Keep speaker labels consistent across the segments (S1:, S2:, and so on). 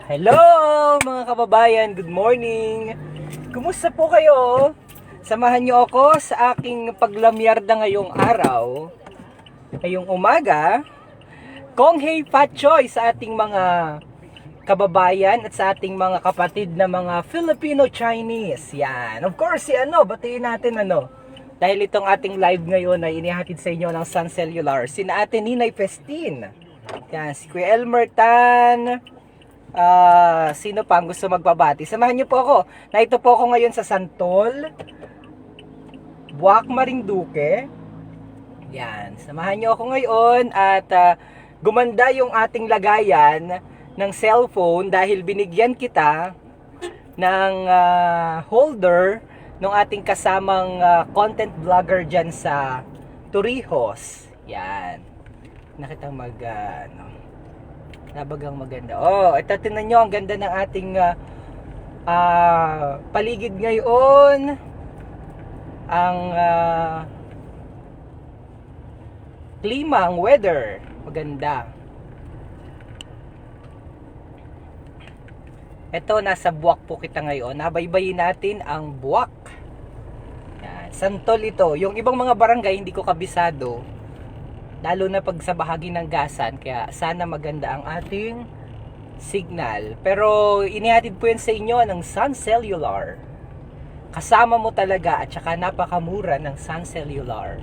S1: Hello mga kababayan, good morning. Kumusta po kayo? Samahan niyo ako sa aking paglamyarda ngayong araw, ngayong umaga. Konghei Fatchoy sa ating mga kababayan at sa ating mga kapatid na mga Filipino-Chinese. Yan. Of course, batiin natin dahil itong ating live ngayon ay inihatid sa inyo ng Sun Cellular. Sina Ate Ninay Festin. Yan, si Kuya Elmer Tan. Sino pa ang gusto magbabati? Samahan niyo po ako. Ito po ako ngayon sa Santol, Buwak, Marinduque. Yan, samahan niyo ako ngayon at gumanda yung ating lagayan ng cellphone dahil binigyan kita ng holder ng ating kasamang content vlogger dyan sa Torrijos. Yan. Nakita nabagang maganda. Oh, ito tingnan nyo, ang ganda ng ating paligid ngayon. Ang klima, ang weather, maganda. Ito, nasa Buwak po kita ngayon. Nabaybayin natin ang Buwak. Yan, Santol ito. Yung ibang mga barangay, hindi ko kabisado. Lalo na pag sa bahagi ng Gasan. Kaya sana maganda ang ating signal. Pero inihatid po yan sa inyo ng Sun Cellular. Kasama mo talaga at saka napakamura ng Sun Cellular.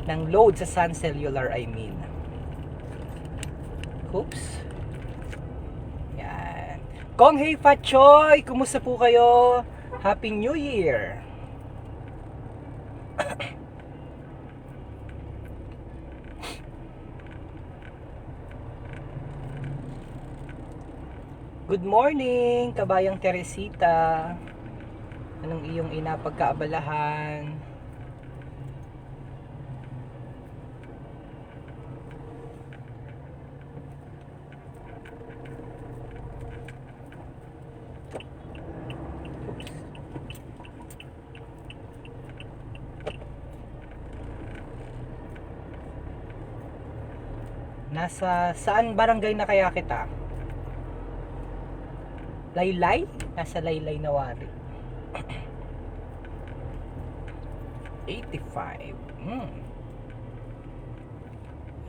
S1: Ng load sa Sun Cellular, I mean. Oops. Konghei Fatchoy, kumusta po kayo? Happy New Year! Good morning, kabayang Teresita. Anong iyong inapagkaabalahan? Nasa saan barangay na kaya kita? Laylay? Nasa Laylay na Wari. 85.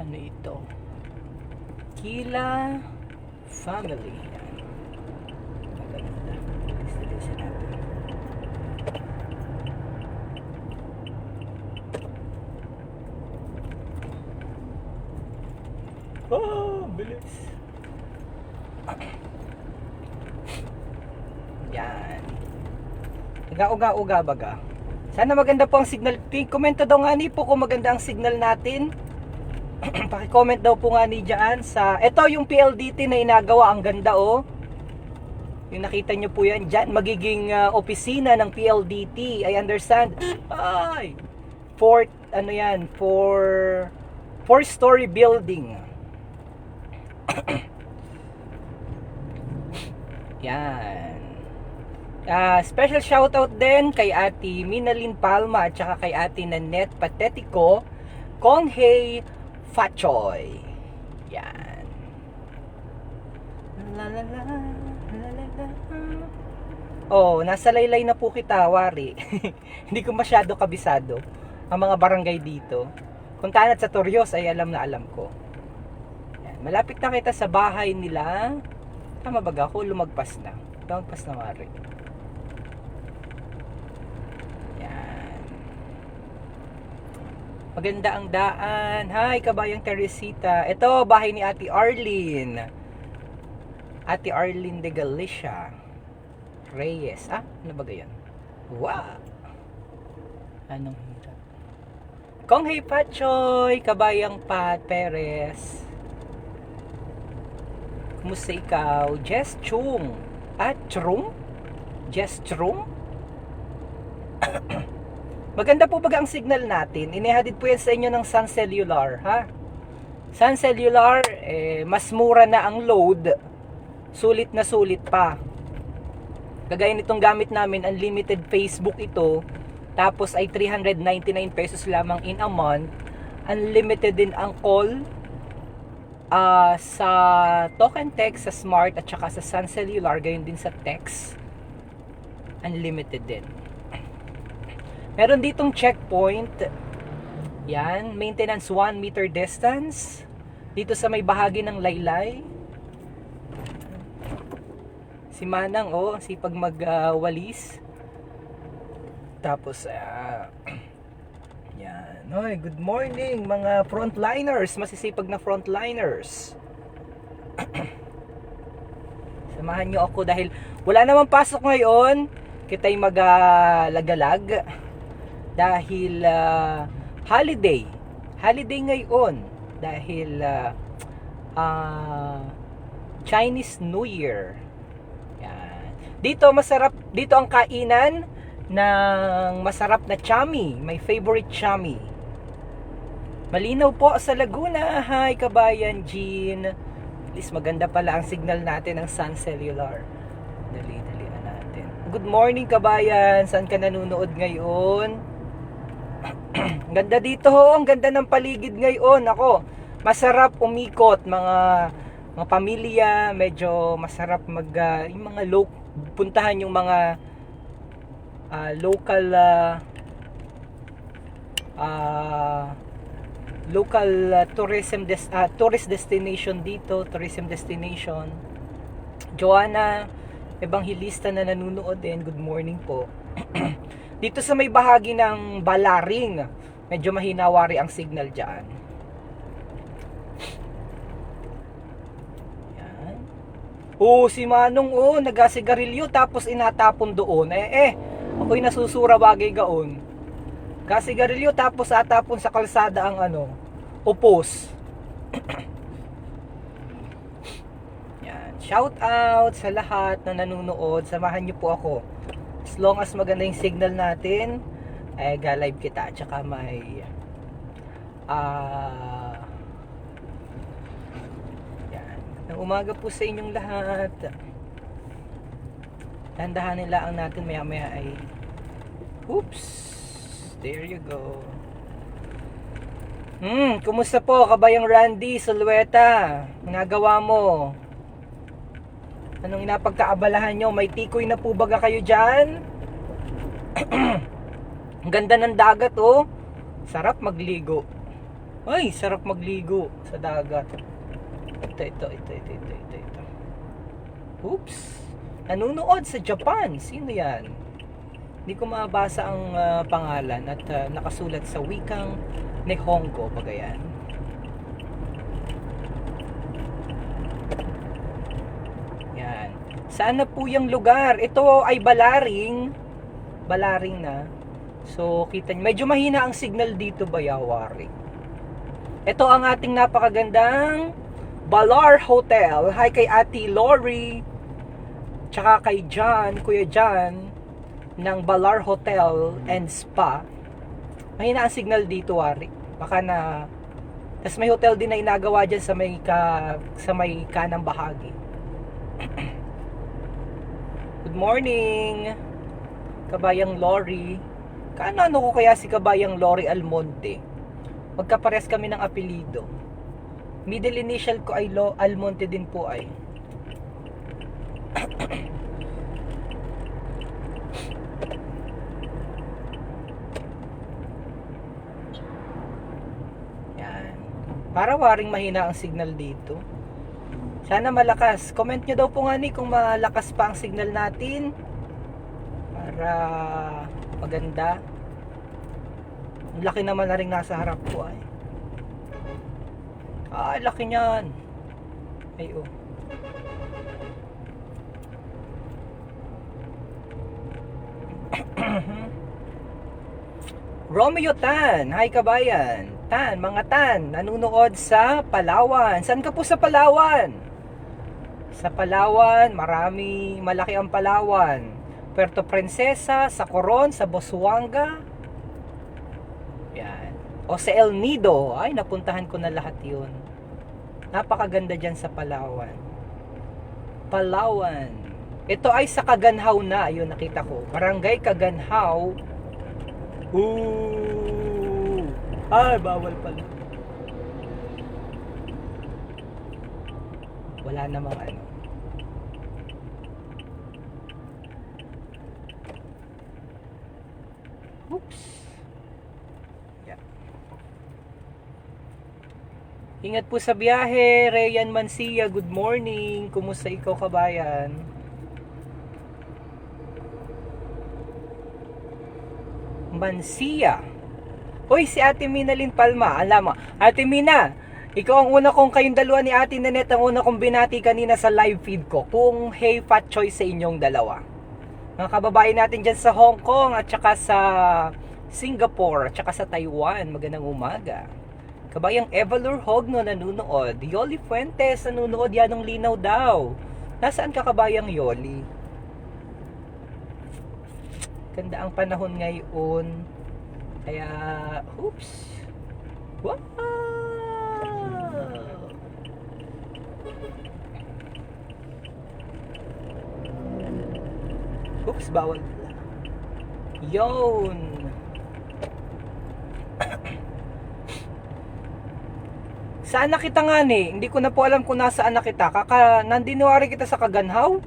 S1: Ano ito? Kila Family. Maganda. Lista natin. Oh, bilis. Yan. Uga-uga baga. Sana maganda po ang signal. Komento daw nga ni po kung maganda ang signal natin. Paki-comment daw po nga ni dyan sa... Ito yung PLDT na inagawa. Ang ganda oh. Yung nakita nyo po yan dyan. Magiging opisina ng PLDT. I understand. Ay! Four-story building. Yan. Special shoutout din kay Ate Minalyn Palma at saka kay Ate Nanette Patetico, Konghei Fatchoy. Yan. La la la, la la la. Oh, nasa Laylay na po kita, Wari. Hindi ko masyado kabisado ang mga barangay dito. Kung tanat sa Torrijos ay alam na alam ko. Malapit na kita sa bahay nila. Tama ba ako? Lumagpas na. Lumagpas na, Mari. Yan. Maganda ang daan. Hi, kabayang Teresita. Ito, bahay ni Ate Arlene. Ate Arlene de Galicia Reyes. Ano ba yan? Wow! Anong hirap? Konghei Fatchoy, kabayang Pat Perez. Kumusta ikaw? Jess Chung. Chung? Jess Chung? Maganda po ba ang signal natin? Inihatid po yan sa inyo ng Sun Cellular, ha? Sun Cellular, mas mura na ang load. Sulit na sulit pa. Kagaya nitong gamit namin, unlimited Facebook ito. Tapos ay 399 pesos lamang in a month. Unlimited din ang call. Sa Token Text, sa Smart, at saka sa Sun Cellular, gayon din sa Text, unlimited din. Meron ditong checkpoint. Yan, maintenance 1 meter distance. Dito sa may bahagi ng Laylay. Si Manang, sipag magwalis. Tapos, yan. Hoy, good morning mga frontliners, masisipag na frontliners. Samahan nyo ako dahil wala namang pasok ngayon. Kita'y maglagalag dahil holiday ngayon dahil Chinese New Year. Yan. Dito ang kainan ng masarap na chami, my favorite chami. Malinaw po sa Laguna. Hi kabayan Jean. At least maganda pala ang signal natin ng Sun Cellular. Dali-dalian natin. Good morning kabayan. Saan ka nanonood ngayon? Ganda dito ho. Ang ganda ng paligid ngayon. Ako, masarap umikot mga pamilya. Medyo masarap yung mga puntahan yung mga local tourist destination dito, tourism destination. Joanna, ebanghilista na nanonood din, good morning po. Dito sa may bahagi ng Balaring, medyo mahinawari ang signal dyan. Yan. Si Manong nagasigarilyo tapos inatapon doon. Ako'y nasusura bagay gaon. Gasigarilyo tapos atapon sa kalsada ang upos. Yan. Shout out sa lahat na nanonood. Samahan niyo po ako. As long as maganda yung signal natin, ga-live kita. Tsaka may yan. Ng umaga po sa inyong lahat. Tandahanin lang natin maya ay there you go. Kumusta po kabayang Randy Solueta? Nagawa mo? Anong inapagkaabalahan nyo? May tikoy na po baga kayo dyan? Ang ganda ng dagat sarap magligo. Ay, sarap magligo sa dagat. Ito. Nanunood sa Japan. Sino yan? Hindi ko mabasa ang pangalan at nakasulat sa wikang Nihongo. Bagayan. Yan. Saan na po yung lugar? Ito ay Balaring. Balaring na. So, kita nyo. Medyo mahina ang signal dito, Bayawari. Ito ang ating napakagandang Balar Hotel. Hi kay Ate Lori. Tsaka kay John, Kuya John, ng Balar Hotel and Spa. Mahina ang signal dito, Wari. Baka na... Tapos may hotel din na inagawa dyan sa may kanang bahagi. Good morning, Kabayang Lori. Kaano ko kaya si Kabayang Lori Almonte? Magkapares kami ng apelido. Middle initial ko ay Almonte din po ay. Yan. Para waring mahina ang signal dito. Sana malakas. Comment nyo daw po nga kung malakas pa ang signal natin. Para maganda. Ang laki naman na rin nasa harap ko ay. Laki niyan. Ay Romeo Tan, hi kabayan. Tan, mga Tan, nanunood sa Palawan. Saan ka po sa Palawan? Sa Palawan, malaki ang Palawan. Puerto Princesa, sa Coron, sa Busuanga. Yan. O sa El Nido, ay napuntahan ko na lahat yun. Napakaganda dyan sa Palawan. Palawan. Ito ay sa Kaganhaw na, ayun nakita ko. Barangay Kaganhaw. Ay, bawal pala. Wala namang ano. Oops. Yeah. Ingat po sa biyahe, Rayan Mancia. Good morning. Kumusta ikaw, kabayan? Mancia. Hoy, si Ate Mina Lin Palma. Alam mo, Ate Mina, ikaw ang una kong, kayong dalawa ni Ate Nanette, ang una kong binati kanina sa live feed ko. Kung hey, fat choice sa inyong dalawa. Mga kababayan natin dyan sa Hong Kong at saka sa Singapore at saka sa Taiwan. Magandang umaga. Kabayang Evalor Hogno nanunood. Yoli Fuentes nanunood, yan ng linaw daw. Nasaan ka, kabayang Yoli? Ganda ang panahon ngayon. Kaya, oops. Wow! Oops, bawal. Yun. Saan na kita nga ni? Hindi ko na po alam kung nasaan na kita. Nandiniwari kita sa Kaganhaw?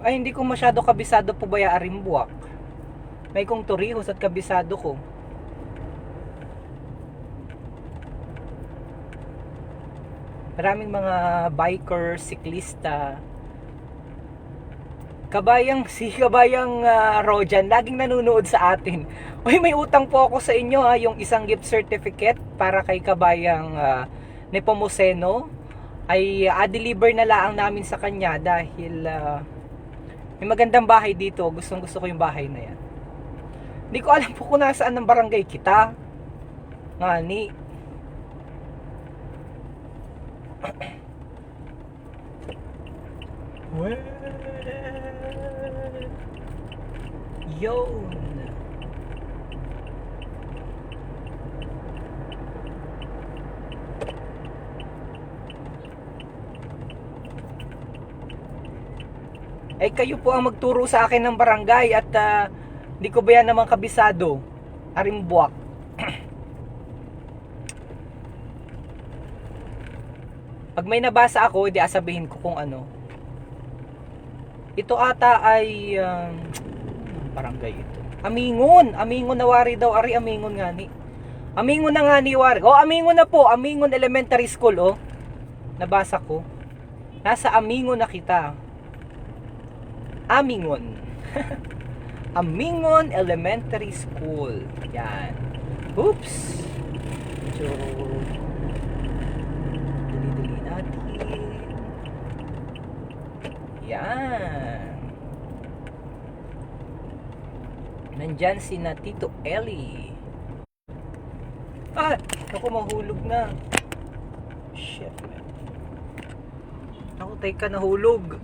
S1: Ay, hindi ko masyado kabisado po ba ya Arimbuak. May kong Torrijos at kabisado ko. Maraming mga biker, siklista. Kabayang Rojan, laging nanonood sa atin. Uy, may utang po ako sa inyo ha, yung isang gift certificate para kay kabayang Nepomuceno. Ay deliver na lang namin sa kanya dahil may magandang bahay dito. Gustong gusto ko yung bahay na yan. Hindi ko alam po kung nasaan ng barangay kita. Ngani. Yun. Eh kayo po ang magturo sa akin ng barangay at hindi ko ba yan naman kabisado? Arimbuak. Pag may nabasa ako, hindi asabihin ko kung ano. Ito ata ay barangay ito. Amingon na wari daw. Ari Amingon nga ni. Amingon na nga ni wari. Oh, Amingon na po. Amingon Elementary School, oh. Nabasa ko. Nasa Amingon na kita. Amingon. Amingon Elementary School. Yan. Oops. So, dali-dali natin. Yan. Nandyan si na Tito Ellie. Ako mahulog na. Shit, man. Ako, teka, nahulog.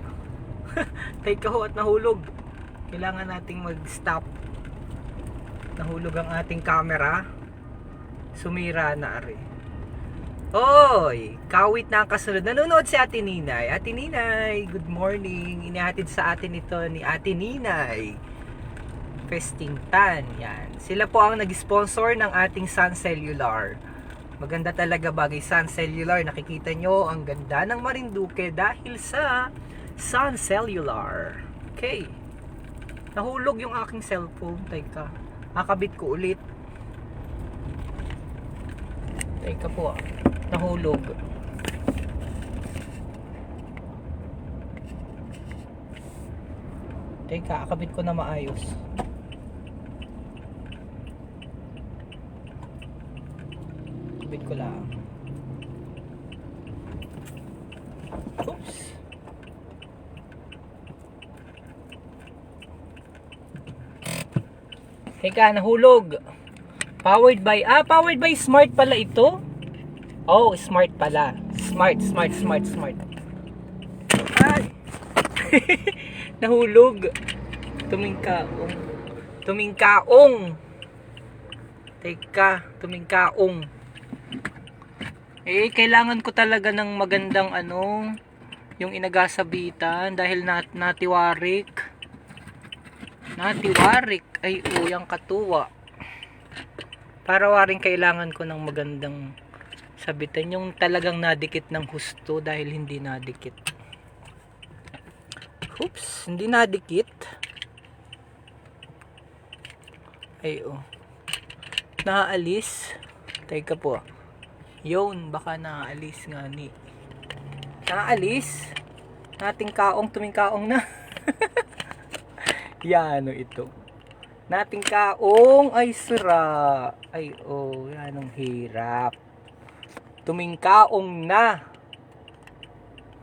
S1: Teka ho at nahulog. Kailangan nating mag-stop. Nahulog ang ating camera. Sumira na ari. Oy, kawit na ang kasunod. Nanonood si Ate Ninay. Ate Ninay, good morning. Inihatid sa atin ito ni Ate Ninay. Festingtan. Yan. Sila po ang nag-sponsor ng ating Sun Cellular. Maganda talaga bagay Sun Cellular. Nakikita nyo ang ganda ng Marinduque dahil sa Sun Cellular. Okay. Nahulog yung aking cellphone. Teka. Nakabit ko ulit. Teka po. Nahulog. Teka, akabit ko na maayos. Akabit ko lang. Oops. Teka, nahulog. Powered by Smart pala ito. Oh, Smart pala. Smart. Ay. Nahulog. Tumingkaong. Teka, tumingkaong. Eh, kailangan ko talaga ng magandang yung inagasabitan dahil natiwarik. Ay, uyang katuwa. Para waring kailangan ko ng magandang Sabitan yung talagang nadikit ng husto dahil hindi nadikit. Oops, hindi nadikit. Ay, oh. Naaalis. Teka po. Yun, baka naaalis nga ni. Naaalis. Nating kaong, tuming kaong na. Yan, oh, ito. Nating kaong ay sira. Ay, oh, yan ang hirap. Tuming kaong na.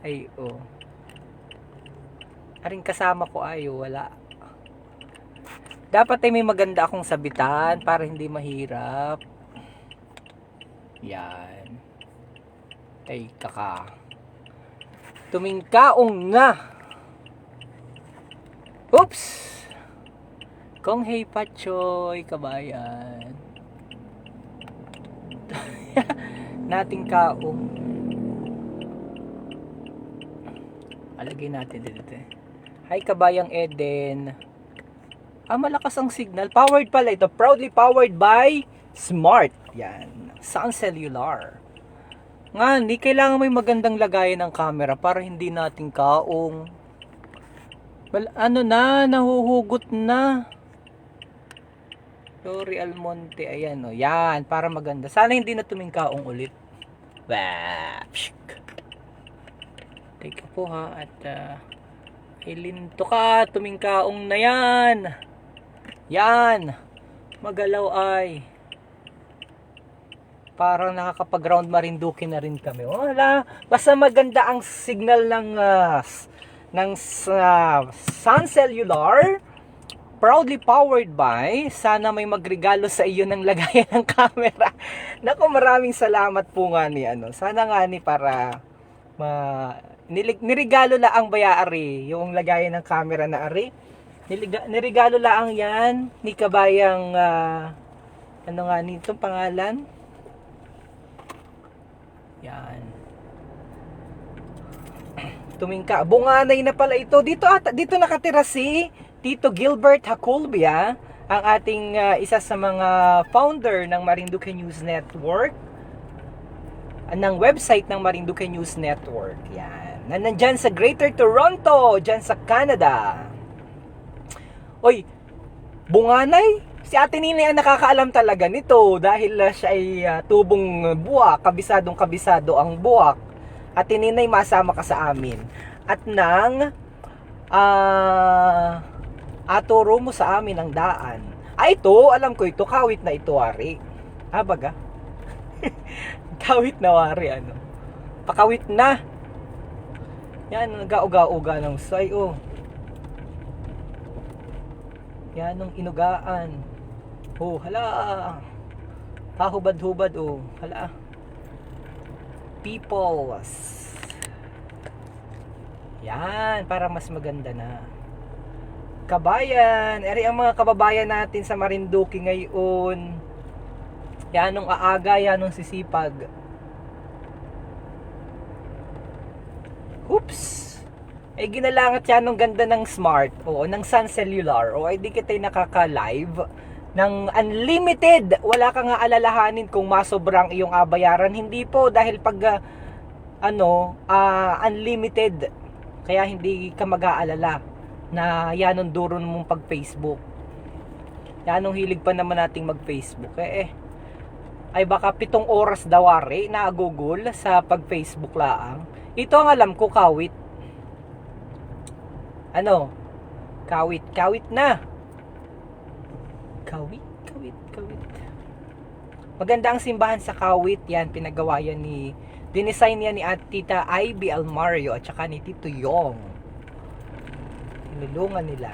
S1: Ay, oh. Aring kasama ko ay, oh, wala. Dapat ay may maganda akong sabitan para hindi mahirap. Yan. Ay, kaka. Tuming kaong na. Oops! Kong hey pachoy, kabayan. Nating kaong. Alagay natin dito. Hi, kabayang Eden. Malakas ang signal. Powered pala ito. Proudly powered by Smart. Yan. Sun Cellular. Nga, hindi kailangan may magandang lagayan ng camera para hindi natin kaong. Well, ano na, nahuhugot na. Lori Almonte, ayan o. Yan, para maganda. Sana hindi na tuming kaong ulit. Wapshk. Teka po ha, at ilinto ka, tuming kaong na yan. Yan. Magalaw ay. Parang nakakapag-round Marinduque na rin kami. Wala. Basta maganda ang signal ng Sun Cellular. Proudly powered by. Sana may magregalo sa iyo ng lagayan ng camera. Naku, maraming salamat po nga ni ano. Sana nga ni para nirigalo la ang bayari. Yung lagayan ng camera na ari. Nirigalo laang yan ni kabayang ano nga nito pangalan? Yan. Tumingka. Bunganay na pala ito. Dito nakatira si Tito Gilbert Haculbia, ang ating isa sa mga founder ng Marinduque News Network. Ng website ng Marinduque News Network. Yan. Nandyan sa Greater Toronto, dyan sa Canada. Oy, bunganay, si Ate Nini ang nakakaalam talaga nito dahil siya ay tubong buwak, kabisado ang buwak. Ate Nini, masama ka sa amin. At nang aturo mo sa amin ang daan. Ito, alam ko ito, kawit na ito, wari. Baga? Kawit na wari, ano. Pakawit na. Yan, nag-auga-uga ng say, oh. Yan ang inugaan. Oh, hala. Pahubad-hubad, oh. Hala. Peoples. Yan, para mas maganda na. Kabayan. Eri ang mga kababayan natin sa Marinduque ngayon. Yan ang aaga, yan ang sisipag. Oops. Ay ginalangat yan ng ganda ng Smart o ng Sun Cellular o ay di kita'y nakaka-live ng unlimited. Wala ka nga alalahanin kung masobrang iyong bayaran. Hindi po dahil pag unlimited kaya hindi ka mag-aalala na yan ang duro mong pag Facebook. Yan ang hilig pa naman nating mag Facebook ay baka 7 oras daw na agugol sa pag Facebook laang. Ito ang alam ko, kawit. Kawit na. Kawit. Maganda ang simbahan sa Kawit. Yan, pinagawa yan dinesign yan ni Tita Ivy Almario at saka ni Tito Yong. Tinulungan nila.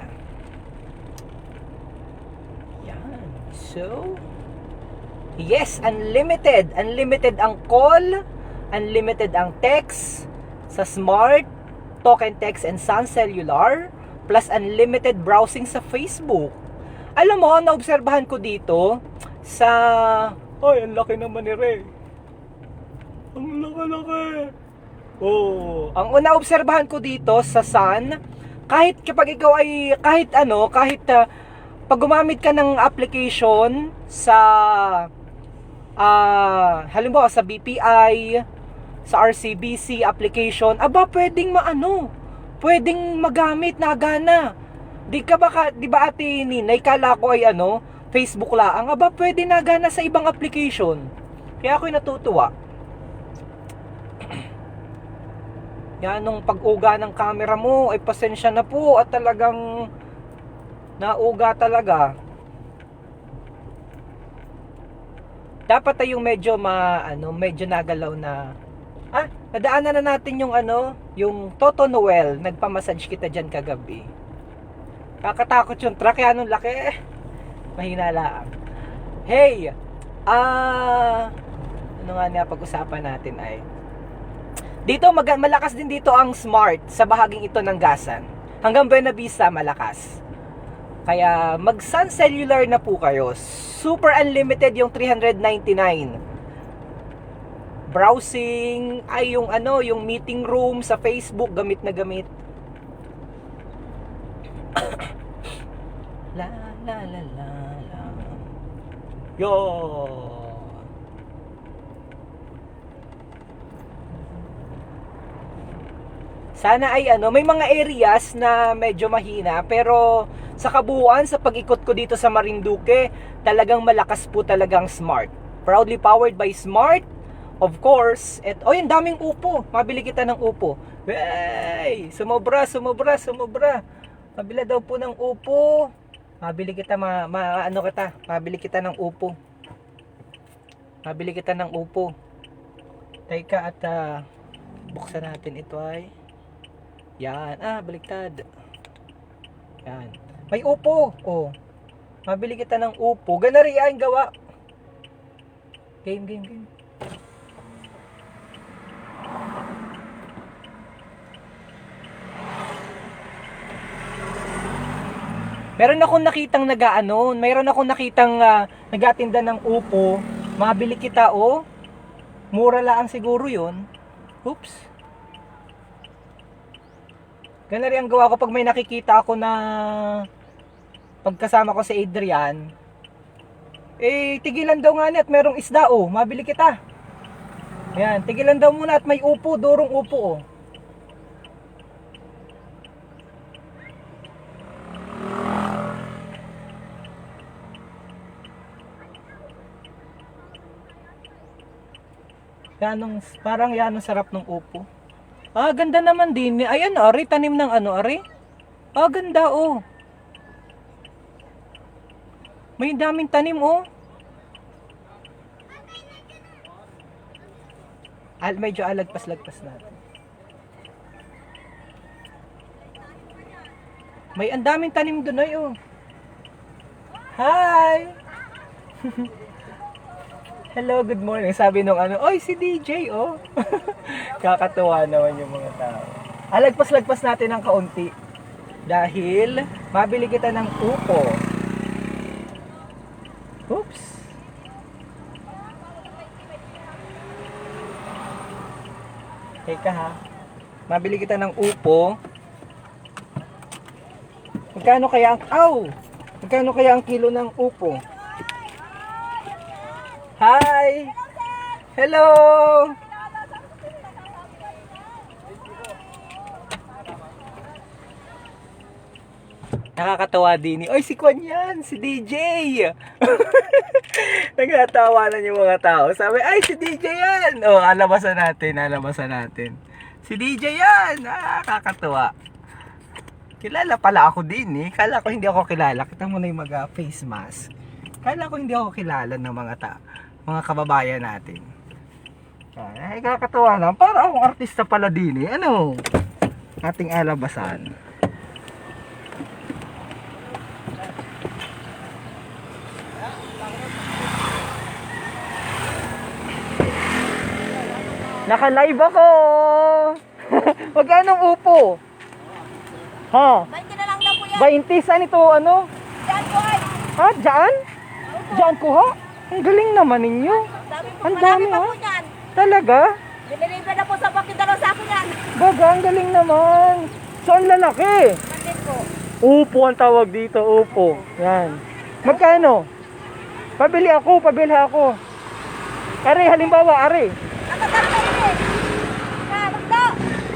S1: Yan. So, yes, unlimited. Unlimited ang call, unlimited ang text sa Smart, Talk and Text and Sun Cellular, plus unlimited browsing sa Facebook. Alam mo, naobserbahan ko dito sa... Ay, ang laki naman ni Ray. Ang laki-laki. Oh, ang naobserbahan ko dito sa Sun, kahit kapag ikaw ay kahit pag gumamit ka ng application sa halimbawa sa BPI, sa RCBC application, aba pwedeng pwedeng magamit na gana. Di ba ate Ninay, kala ko ay Facebook lang, aba pwede na gana sa ibang application. Kaya ako'y natutuwa. Yan, nung pag-uga ng camera mo, ay pasensya na po at talagang nauga talaga. Dapat ay yung medyo medyo nagalaw na. Nadaanan na natin yung yung Toto Noel, nagpamassage kita diyan kagabi. Kakatakot yung truck, yan ang laki. Mahina lang. Hey, ano nga na pag-usapan natin ay dito malakas din dito ang Smart sa bahaging ito ng Gasan. Hanggang Buena Vista malakas. Kaya mag Sun Cellular na po kayo. Super unlimited yung 399. Browsing ay yung meeting room sa Facebook, gamit na gamit. La la la la la. Yo. Sana ay may mga areas na medyo mahina, pero sa kabuuan sa pag-ikot ko dito sa Marinduque, talagang malakas po talagang Smart. Proudly powered by Smart, of course. At yung daming upo. Mabili kita ng upo. Hey, sumobra. Mabili daw po ng upo. Mabili kita mabili kita ng upo. Mabili kita ng upo. Teka at buksan natin ito ay. Yan, baliktad. Yan. May upo. Oh. Mabili kita ng upo. Ganari yan gawa. Game. Meron akong nakitang nag-atinda ng upo. Mabili kita, mura lang siguro 'yun. Oops. Ganun rin ang gawa ko pag may nakikita ako na pagkasama ko si Adrian. Tigilan daw nga niya at merong isda, mabili kita. Ayan, tigilan daw muna at may upo, durong upo, Parang yan ang sarap ng upo. Ganda naman din. Ayan, ari, tanim ng ari. Ganda, May daming tanim, Medyo alagpas-lagpas natin. May ang daming tanim doon ay, Hi! Hello, good morning. Sabi nung oy, si DJ, Kakatuwa naman yung mga tao. Alagpas-lagpas natin ng kaunti. Dahil, mabili kita ng upo. Oops. Teka ha. Mabili kita ng upo. Magkano kaya ang kilo ng upo? Hi! Hello! Nakakatawa din. Oy, si Kwan yan! Si DJ! Nagkatawa na yung mga tao. Sabi, ay, si DJ yan! Alabasan natin. Si DJ yan! Nakakatawa. Kilala pala ako din, Kala ko hindi ako kilala. Kita mo na yung face mask. Kala ko hindi ako kilala ng mga kababayan natin. Ay, kakatuwa na. Para akong artista pala din, ating alabasan. Naka-live ako! Magkano upo? Ha?
S2: 20 na lang daw po yan.
S1: 20? Saan ito,
S2: Diyan po ay.
S1: Diyan? Diyan kuha? Ang galing naman ninyo. Ang dami,
S2: pa po yan.
S1: Talaga?
S2: Dinilibre na po sa bakit dalaw sa akin yan.
S1: Baga, ang galing naman. So, ang lalaki.
S2: Mandin po.
S1: Upo ang tawag dito, upo. Yan. Magkano? Pabili ako. Are, halimbawa, are.
S2: Nakatanda yun eh. Magdo.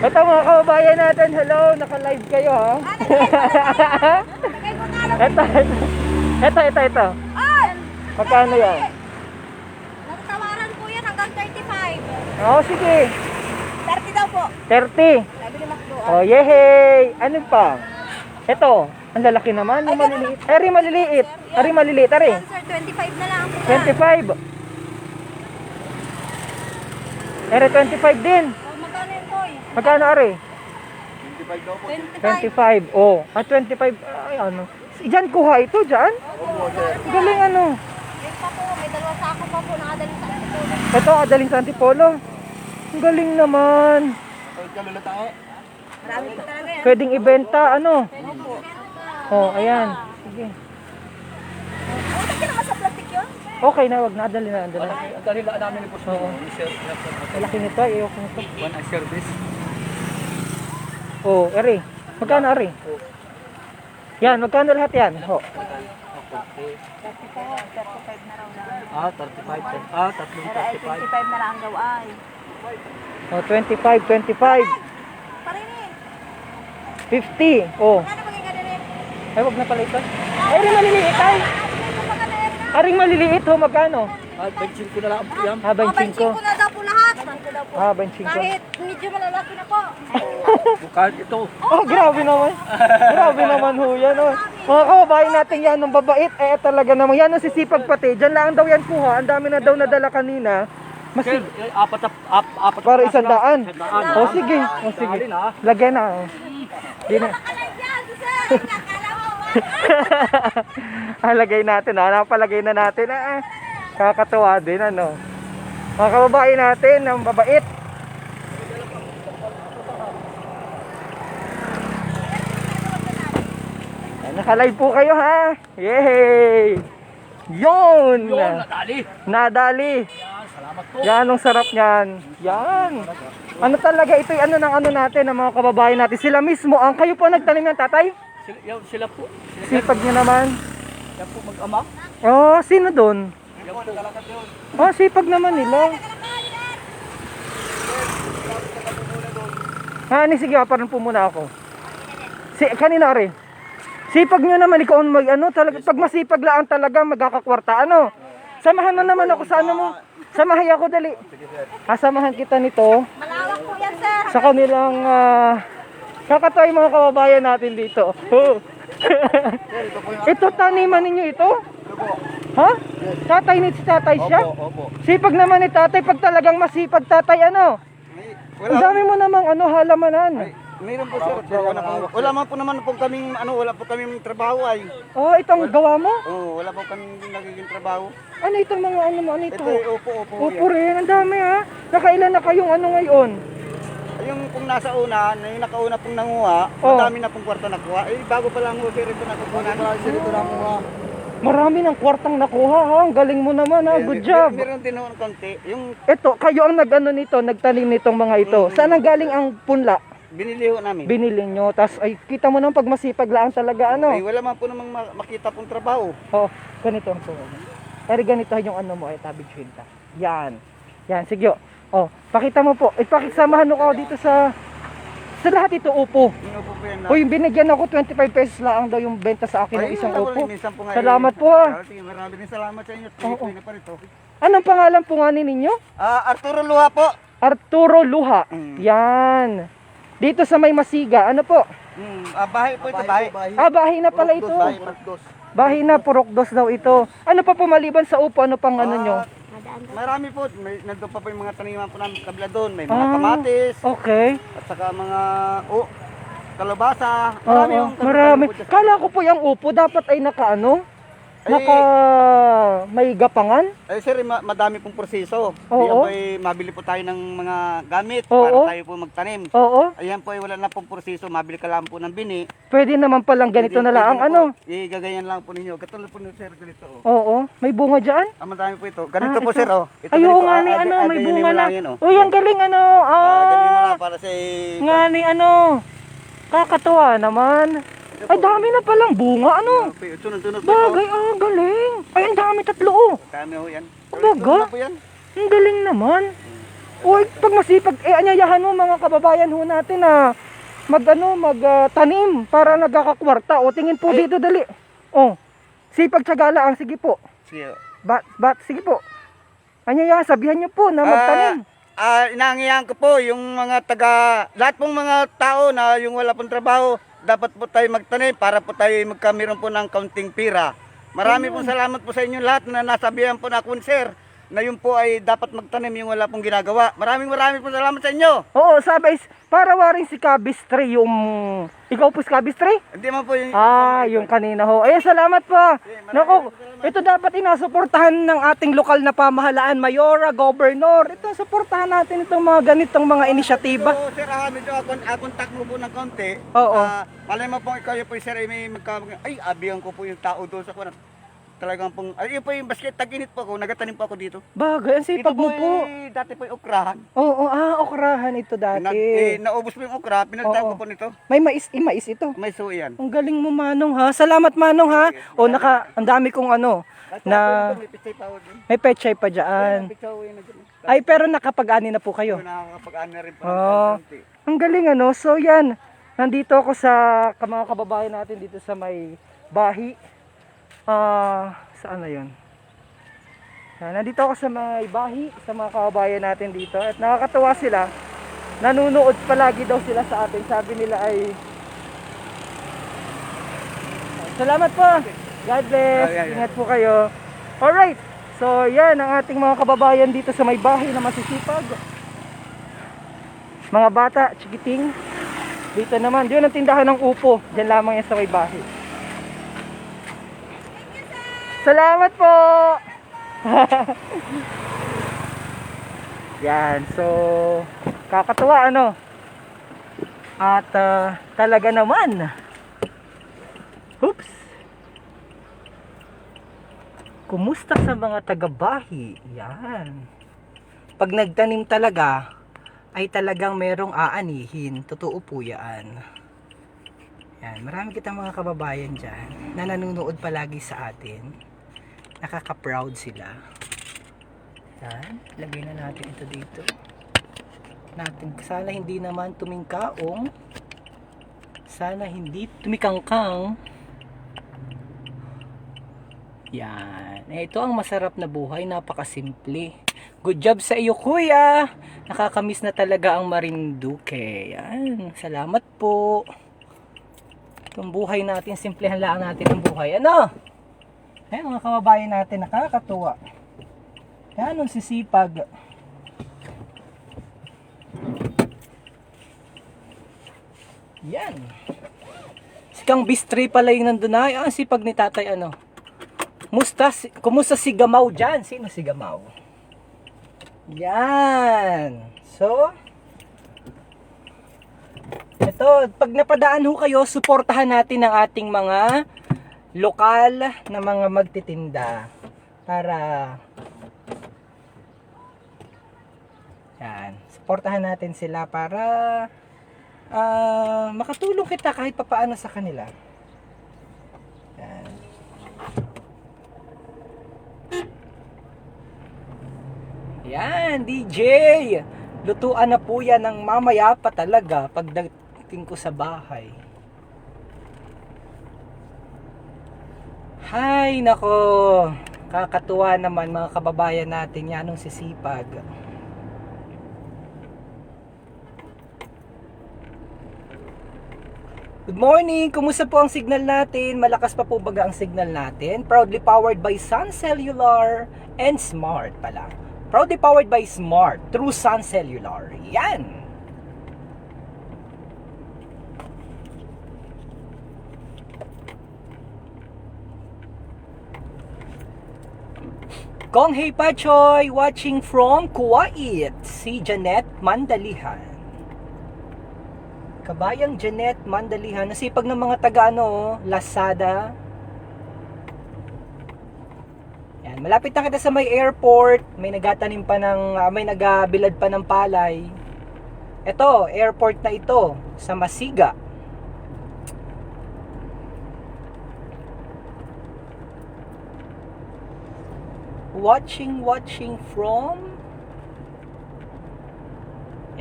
S1: Ito mga kababayan natin, hello, naka-live kayo ha.
S2: Lagay mo nga lang.
S1: Ito.
S2: Ay!
S1: Magkano yan?
S2: Nagtawaran po yan hanggang 35.
S1: Oo, sige.
S2: 30 daw po.
S1: 30.
S2: Sabi ni Macdo.
S1: Oh, yehey! Ano pa? Ito, ang lalaki naman, yung maliliit. Ari, maliliit. Ari, maliliit, ari.
S2: Sir, 25 na lang po.
S1: 25. Ari, 25 din.
S2: Oh, magkano yun, Boy?
S1: Magkano, ari?
S2: 25 daw po.
S1: 25. Oh, 25. Ay, ano? Diyan kuha ito, diyan? Galing ano.
S2: Yes pa po, may dalawa sako pa po, nakadaling sa antipolo.
S1: Ito, adaling sa antipolo. Ang galing naman.
S2: Marami po talaga yan.
S1: Pwedeng ibenta, ano?
S2: Opo.
S1: Oh, ayan. Sige.
S2: Oh, hindi naman sa plastic yun?
S1: Okay na, wag na. Adali na.
S3: Ang kanila namin ni Boss.
S1: Oo. Malaki nito, ayoko nito.
S3: One a service.
S1: Oh, Ari. Magkano, Ari? Yan, magkano lahat yan? Ho.
S2: 35 na raw lang.
S3: 35. Tatlong
S2: Pero ay 25 na lang daw ay.
S1: Oh, 25.
S2: Parinig.
S1: 50. Oh.
S2: Ano maging ganun?
S1: Ay, wag na pala ito. Ay, Ari, maliliit ay. Aring maliliit ho, magkano?
S3: bensin ko na lang po yan.
S1: Ah, 25.
S2: ko na daw po lahat. Ko daw po.
S1: Ah, 25.
S2: Kahit medyo malalaki na po.
S3: Bukal ito.
S1: Oh, grabe naman. Grabe naman ho yan. Oh. Mga kababayan natin yan, ng babait. Talaga naman. Yan ang sisipag pati. Diyan lang daw yan kuha. Ang dami na daw nadala kanina.
S3: Sir, apat
S1: Para 100.
S3: Sandaan.
S1: Oh, sige. Oh, sige. Lagyan na. Oh. Di na.
S2: Alay dyan, sir. Kakala mo.
S1: Lagay natin. Napalagay na natin. Kakatuwa din. Ano. Mga kababayan natin, ng babait. Naka-live po kayo ha. Yay! Yun!
S3: Nadali.
S1: Nadali.
S3: Salamat po.
S1: Yan, ang sarap niyan. Yan. Ano talaga ito, ano ng ano natin, ng mga kababayan natin. Sila mismo, ang kayo po nagtanim ng tatay?
S3: Sila po.
S1: Sipag niyo naman.
S3: Yan po mag-ama.
S1: Oh, sino doon?
S3: Yan po nagkalakat yun.
S1: Oh, sipag naman nila. Sige, parang po muna ako. Kanina rin. Sipag nyo naman, ikaw mag ano, talaga, pag masipag lang talaga, magkakakwarta, ano. Samahan mo naman ako sa ano mo. Samahay ako, dali. Samahan kita nito.
S2: Malawak po yan, sir.
S1: Sa kanilang, kakatuwa yung mga kababayan natin dito. Ito, taniman ninyo ito? Ha? Tatay ni si tatay siya?
S3: Opo.
S1: Sipag naman ni tatay, pag talagang masipag tatay, ano? Ang dami mo namang ano, halamanan.
S4: Mayroon po sir. Wala man po naman po kaming wala po kaming trabaho ay.
S1: Oh, itong gawa mo?
S4: Oh, wala po kaming nagiging trabaho.
S1: Ano itong mga ano mo? Ano ito?
S4: Ito opo.
S1: Upo rin, ang dami ha. Nakailan na kayong ano ngayon?
S4: Yung kung nasa una, yung nakauna pong nanguha,
S1: Oh.
S4: madami na pong kwarta nakuha. Bago pa lang ho sir ito nakukuha namin. Sir ito nakuha.
S1: Marami ng kwartang nakuha ha. Ang galing mo naman ha. Good job.
S4: Meron din ho ng konti. Yung
S1: Ito, kayo ang nag-ano nito, nagtanim nitong mga ito. Saan ang galing ang punla?
S4: binili ho namin.
S1: Binili nyo. Tapos ay kita mo naman pag masipag lang talaga ano.
S4: Ay wala man po namang makita pong trabaho.
S1: Oh, ganito ang po. Pero ganito yung ano mo ay tabig hinta. Yan. Yan, sige. Oh, pakita mo po. Ipakisamahan mo ko dito sa lahat ito upo.
S4: Yung upo po yan.
S1: Uy, binigyan ako 25 pesos lang daw yung benta sa akin ng isang upo.
S4: Minsan po nga,
S1: Salamat po ha.
S4: Sige, maraming salamat sa inyo.
S1: Oo.
S4: Tuloy na pa rito.
S1: Anong pangalan po nga ninyo?
S4: Arturo Luha po.
S1: Arturo Luha. Yan. Dito sa may Masiga. Ano po?
S4: Bahay po ito, bahay.
S1: Bahay na pala ito.
S4: Bahay.
S1: Bahay na, Purok Dos daw ito. Ano pa po maliban sa upo? Ano pang ano nyo?
S4: Marami po. Nandun pa po yung mga taniman po namin kabila doon. May mga kamatis.
S1: Okay.
S4: At saka mga kalabasa.
S1: Oo,
S4: yung
S1: marami.
S4: po dyan.
S1: Kala ko po yung upo dapat ay naka may gapangan.
S4: Ay sir, madami pong proseso.
S1: Oo.
S4: Ayan po ay mabili po tayo ng mga gamit
S1: Oo.
S4: para tayo po magtanim.
S1: Oo.
S4: Ayan po ay wala na pong proseso. Mabili ka lang po ng bini.
S1: Pwede naman palang ganito na lang ang ano.
S4: Igagayan lang po ninyo. Katulad po ni sir ganito.
S1: Oo. May bunga dyan?
S4: Madami po ito. Ganito po
S1: ito.
S4: sir. Ito
S1: Ay, oo
S4: ganito,
S1: nga ni ano, may
S4: ganyan
S1: bunga
S4: mo
S1: na.
S4: lang yan,
S1: Uy, ang galing ano.
S4: Ganyan mo lang para sa
S1: Nga ni ano. Kakatuwa naman. Ay, dami na palang bunga. Ano?
S4: Tunod-tunod po.
S1: Bagay, galing. Ay, ang dami, 3.
S4: Kami ho yan.
S1: Baga?
S4: Po yan.
S1: Ang galing naman. Uy, pag masipag, anyayahan mo mga kababayan ho natin na tanim para nagkakakwarta. O, tingin po dito, dali. O, sipag tsagala ang, sige po.
S4: Sige.
S1: Sige po. Anyayahan, sabihan niyo po na magtanim.
S4: Inaangihan ko po yung mga lahat pong mga tao na yung wala pong trabaho, dapat po tayo magtanim para po tayo magkamiron po ng kaunting pira. Marami pong salamat po sa inyo lahat na nasabihan po na akong sir na yun po ay dapat magtanim yung wala pong ginagawa. Maraming pong salamat sa inyo.
S1: Oo, sabay, para waring si Cabistre yung... Ikaw po si Cabistre?
S4: Hindi man po yung...
S1: Yung kanina ho. Ay, salamat po. Naku, ito dapat inasuportahan ng ating lokal na pamahalaan, mayora, gobernador. Ito, suportahan natin itong mga ganitong mga inisyatiba.
S4: So, sir, medyo contact mo po ng konti.
S1: Oo.
S4: Malay mo po ikaw po sir, ay may abihan ko po yung tao doon sa kuwan. Talagang pong, yun po yung basket, tag-init po ako, nagatanim po ako dito.
S1: Bagay, ang sipag mo po.
S4: Dati po yung okrahan.
S1: Oo, okrahan ito dati.
S4: Naubos po yung okra, pinalitan ko po nito.
S1: May mais ito.
S4: May suo yan.
S1: Ang galing mo, Manong, ha? Salamat, Manong, ha? O, ang dami kong
S4: May pichay pa ako dun.
S1: may pechay pa dyan. Ay, pero nakapag-ani na po kayo.
S4: Nakakapag-ano na rin po.
S1: Ang galing, So, yan. Nandito ako sa mga kababayan natin dito sa may bahi. Saan na yun? Nandito ako sa may bahi, sa mga kababayan natin dito. At nakakatuwa sila. Nanunood palagi daw sila sa atin. Sabi nila ay... Salamat po! God bless! Ingat po kayo. Alright! So, yan ang ating mga kababayan dito sa may bahi na masisipag. Mga bata, chikiting. Dito naman, diyan ang tindahan ng upo. Diyan lamang yan sa may bahi. Salamat po! Yan, so kakatuwa At talaga naman. Oops. Kumusta sa mga taga-bahi? Yan. Pag nagtanim talaga, ay talagang merong aanihin. Totoo po yan. Yan, marami kitang mga kababayan dyan na nanonood palagi sa atin. Nakaka-proud sila. Yan, lagay na natin ito dito. Sana hindi naman tumingkaong. Sana hindi tumikangkang. Yan. Ito ang masarap na buhay, napakasimple. Good job sa iyo, kuya. Nakakamiss na talaga ang Marinduque. Yan, salamat po. Itong buhay natin, simplehan lang natin ang buhay. Mga kababayan natin, nakakatuwa. Yan, ang sisipag. Yan. Si Kang Bistri pala yung nandun na. Ang sipag ni tatay, Kumusta si Gamaw dyan? Sino si Gamaw? Yan. So, ito, pag napadaan ho kayo, suportahan natin ang ating mga lokal na mga magtitinda para yan, suportahan natin sila para makatulong kita kahit papaano sa kanila. Yan. Yan, DJ! Lutuan na po yan ng mamaya pa talaga pagdating ko sa bahay. Hay, nako. Kakatuwa naman mga kababayan natin yan, anong sisipag. Good morning! Kumusta po ang signal natin? Malakas pa po baga ang signal natin? Proudly powered by Sun Cellular and Smart pala. Proudly powered by Smart through Sun Cellular. Yan! Kong Hei Pachoy, watching from Kuwait, si Janet Mandalihan. Kabayang Janet Mandalihan, nasipag ng mga taga Lazada. Yan, malapit na kita sa may airport, may nagatanim pa may nagabilad pa ng palay. Ito, airport na ito, sa Masiga. Watching from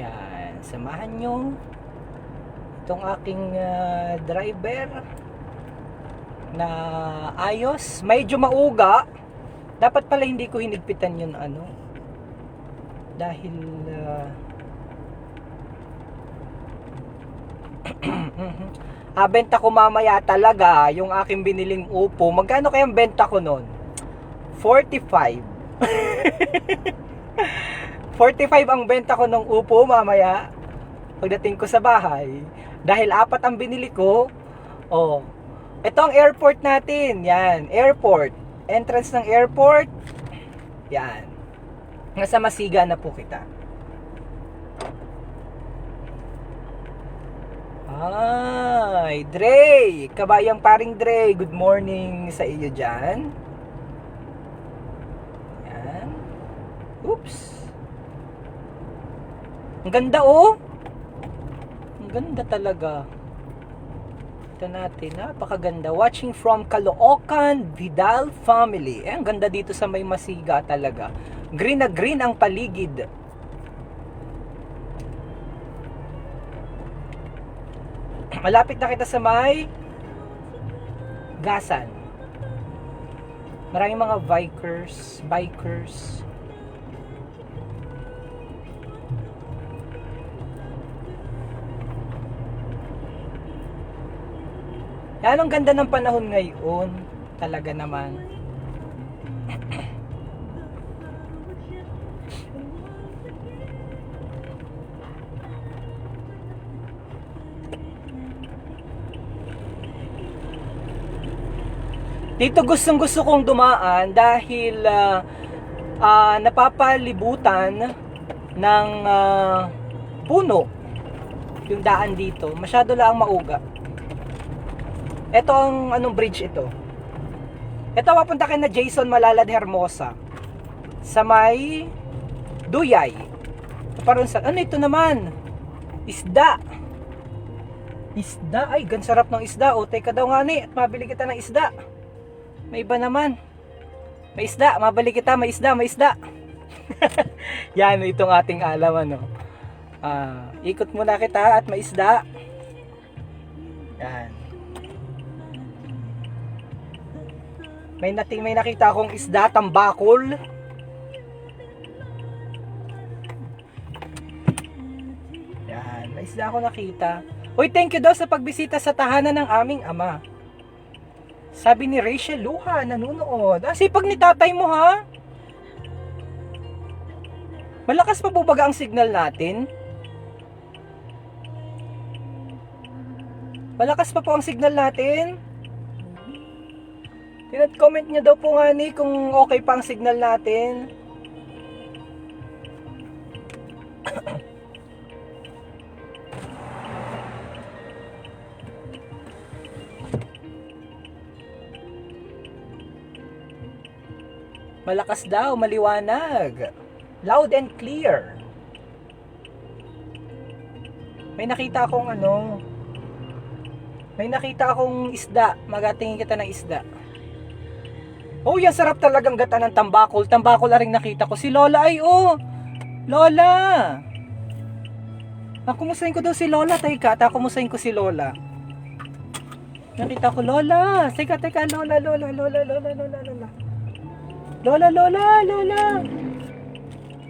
S1: Yan, samahan nyo itong aking driver na ayos. Medyo mauga. Dapat pala hindi ko hinigpitan yun ano. Dahil benta ko mamaya talaga yung aking biniling upo. Magkano kayang benta ko nun? 45. 45 ang benta ko ng upo mamaya pagdating ko sa bahay. Dahil 4 ang binili ko. Oh, ito ang airport natin. Yan, airport. Entrance ng airport. Yan. Nasa Masiga na po kita. Ay, Dre! Kabayang paring Dre, good morning sa iyo dyan. Yan. Oops. Ang ganda oh. Ang ganda talaga. Ito natin, napakaganda. Watching from Caloocan, Vidal family. Ang ganda dito sa may Masiga talaga. Green na green ang paligid. Malapit na kita sa may Gasan. Maraming mga bikers. Yan, ang ganda ng panahon ngayon. Talaga naman. Dito gustong-gusto kong dumaan dahil napapalibutan ng puno yung daan dito. Masyado lang mauga. Ito ang anong bridge ito? Ito papunta kay na Jason Malalad Hermosa sa may Duyay. Parang sa ano ito naman? Isda. Isda ay gan sarap ng isda. O teka daw nga ni at mabili kita ng isda. May iba naman. May isda, mabalik kita, may isda. Yan, itong ating alam ano. Ikot muna kita at may isda. Yan. May nakita akong isda, tambakol. Yan, may isda ako nakita. Uy, thank you daw sa pagbisita sa tahanan ng aming ama. Sabi ni Rachel Luha, nanonood. Sipag ni tatay mo ha? Malakas pa po baga ang signal natin? Malakas pa po ang signal natin? Comment niya daw po nga ni kung okay pa ang signal natin. Malakas daw, maliwanag. Loud and clear. May nakita akong may nakita akong isda. Magatingin kita ng isda. Oh, yan sarap talagang gata ng tambakol. Tambakol na rin nakita ko. Si Lola ay Lola! Kumustahin ko daw si Lola. Teka, kumustahin ko si Lola. Nakita ko, Lola. Teka, Lola.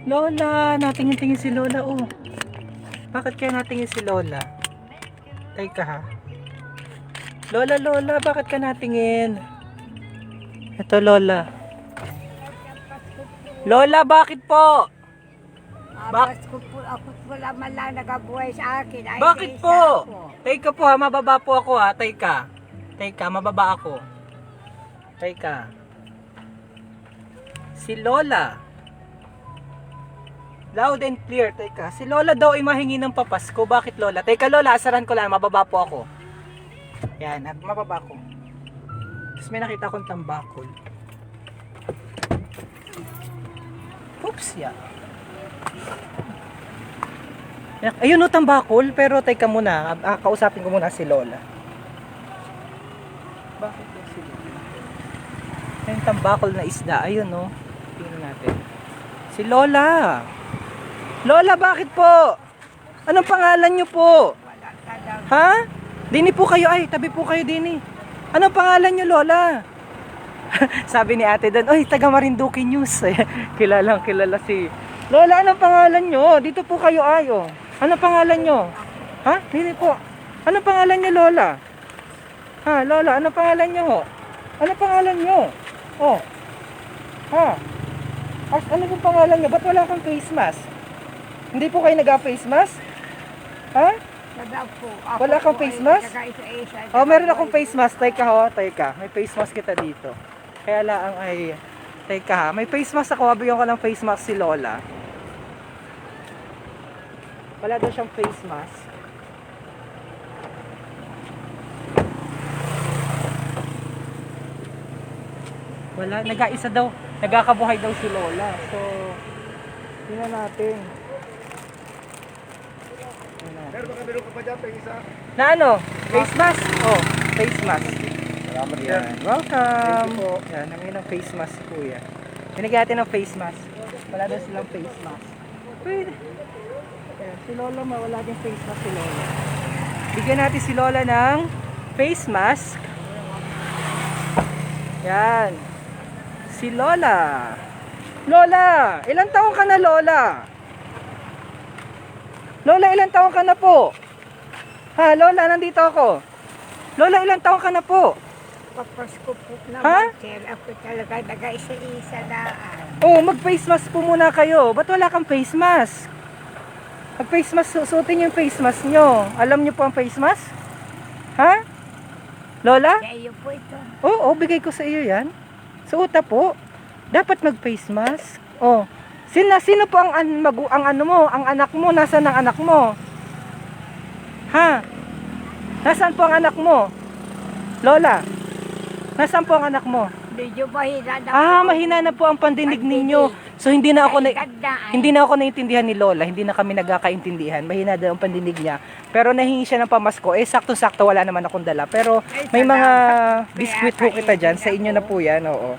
S1: Lola, natingin-tingin si Lola, oh. Bakit kaya natingin si Lola? Teka ha. Lola, bakit ka natingin? Ito, Lola. Lola, bakit po?
S2: Ako po naman lang nagabuhay sa akin. Ay,
S1: Bakit po? Teka po ha, mababa po ako ha. Teka, mababa ako. Teka. Si Lola. Loud and clear. Teka, si Lola daw ay mahingi ng papasko. Bakit Lola? Teka Lola, asaran ko lang. Mababa po ako. Yan, mababa ko. Tapos may nakita akong tambakol. Oops, yeah. Ayun o, tambakol. Pero teka muna, kausapin ko muna si Lola. Bakit po si Lola? Ayun, tambakol na isda. Ayun o. Tingnan natin. Si Lola. Lola, bakit po? Anong pangalan nyo po? Ha? Dini po kayo, ay, tabi po kayo, Dini. Anong pangalan nyo, Lola? Sabi ni ate doon, oy, taga Marinduque News. Kilalang kilala si Lola. Anong pangalan nyo? Dito po kayo, ayo. Anong pangalan nyo? Ha? Dini po. Anong pangalan nyo, Lola? Ha, Lola, anong pangalan nyo ho? Anong pangalan nyo? Oh. Ha? Ano pong pangalan nyo? Ba't wala kang face mask? Hindi po kayo nag-face mask? Ha? Wala kang face mask? Oh, meron akong face mask. Teka ho, teka. May face mask kita dito. Kaya lang ay... Teka ha, may face mask ako. Habigyan ko ng face mask si Lola. Wala daw siyang face mask. Wala, nag-aisa daw. Nagkakabuhay daw si Lola. So, tingnan natin.
S4: Pero baka meron ka pa dyan, isa.
S1: Na ano? Face mask? Oh, face mask.
S4: Salamat
S1: Yan. Welcome.
S4: Thank you po.
S1: Yan, namin ng face mask si Kuya. Binigyan natin ng face mask. Wala daw silang face mask. Pwede. Yan, si Lola wala din face mask si Lola. Bigyan natin si Lola ng face mask. Yan. Si Lola. Lola, ilang taon ka na, Lola? Lola, ilang taon ka na po? Ha, Lola, nandito ako. Lola, ilang taon ka na po?
S2: Papasko po
S1: Ha?
S2: naman, sir. Ako talaga nag-isa-isa daan.
S1: Oh, mag-face mask po muna kayo. Ba't wala kang face mask? Mag-face mask, suotin yung face mask nyo. Alam nyo po ang face mask? Ha? Lola?
S2: Kaya iyo po ito.
S1: Oo, bigay ko sa iyo yan. Suota po. Dapat mag-face mask. Oh. Sino po ang ano mo? Ang anak mo? Nasaan ang anak mo? Ha? Nasaan po ang anak mo? Lola? Nasaan po ang anak mo?
S2: Medyo mahina na
S1: Ah, mahina na po ang pandinig ninyo. So hindi na ako naiintindihan ni Lola. Hindi na kami nagkakaintindihan. Mahina daw ang pandinig niya. Pero nahingi siya ng pamasko. Eh sakto-sakto wala naman akong dala. Pero may mga biskwit po kita dyan. Sa inyo na po yan. Oo.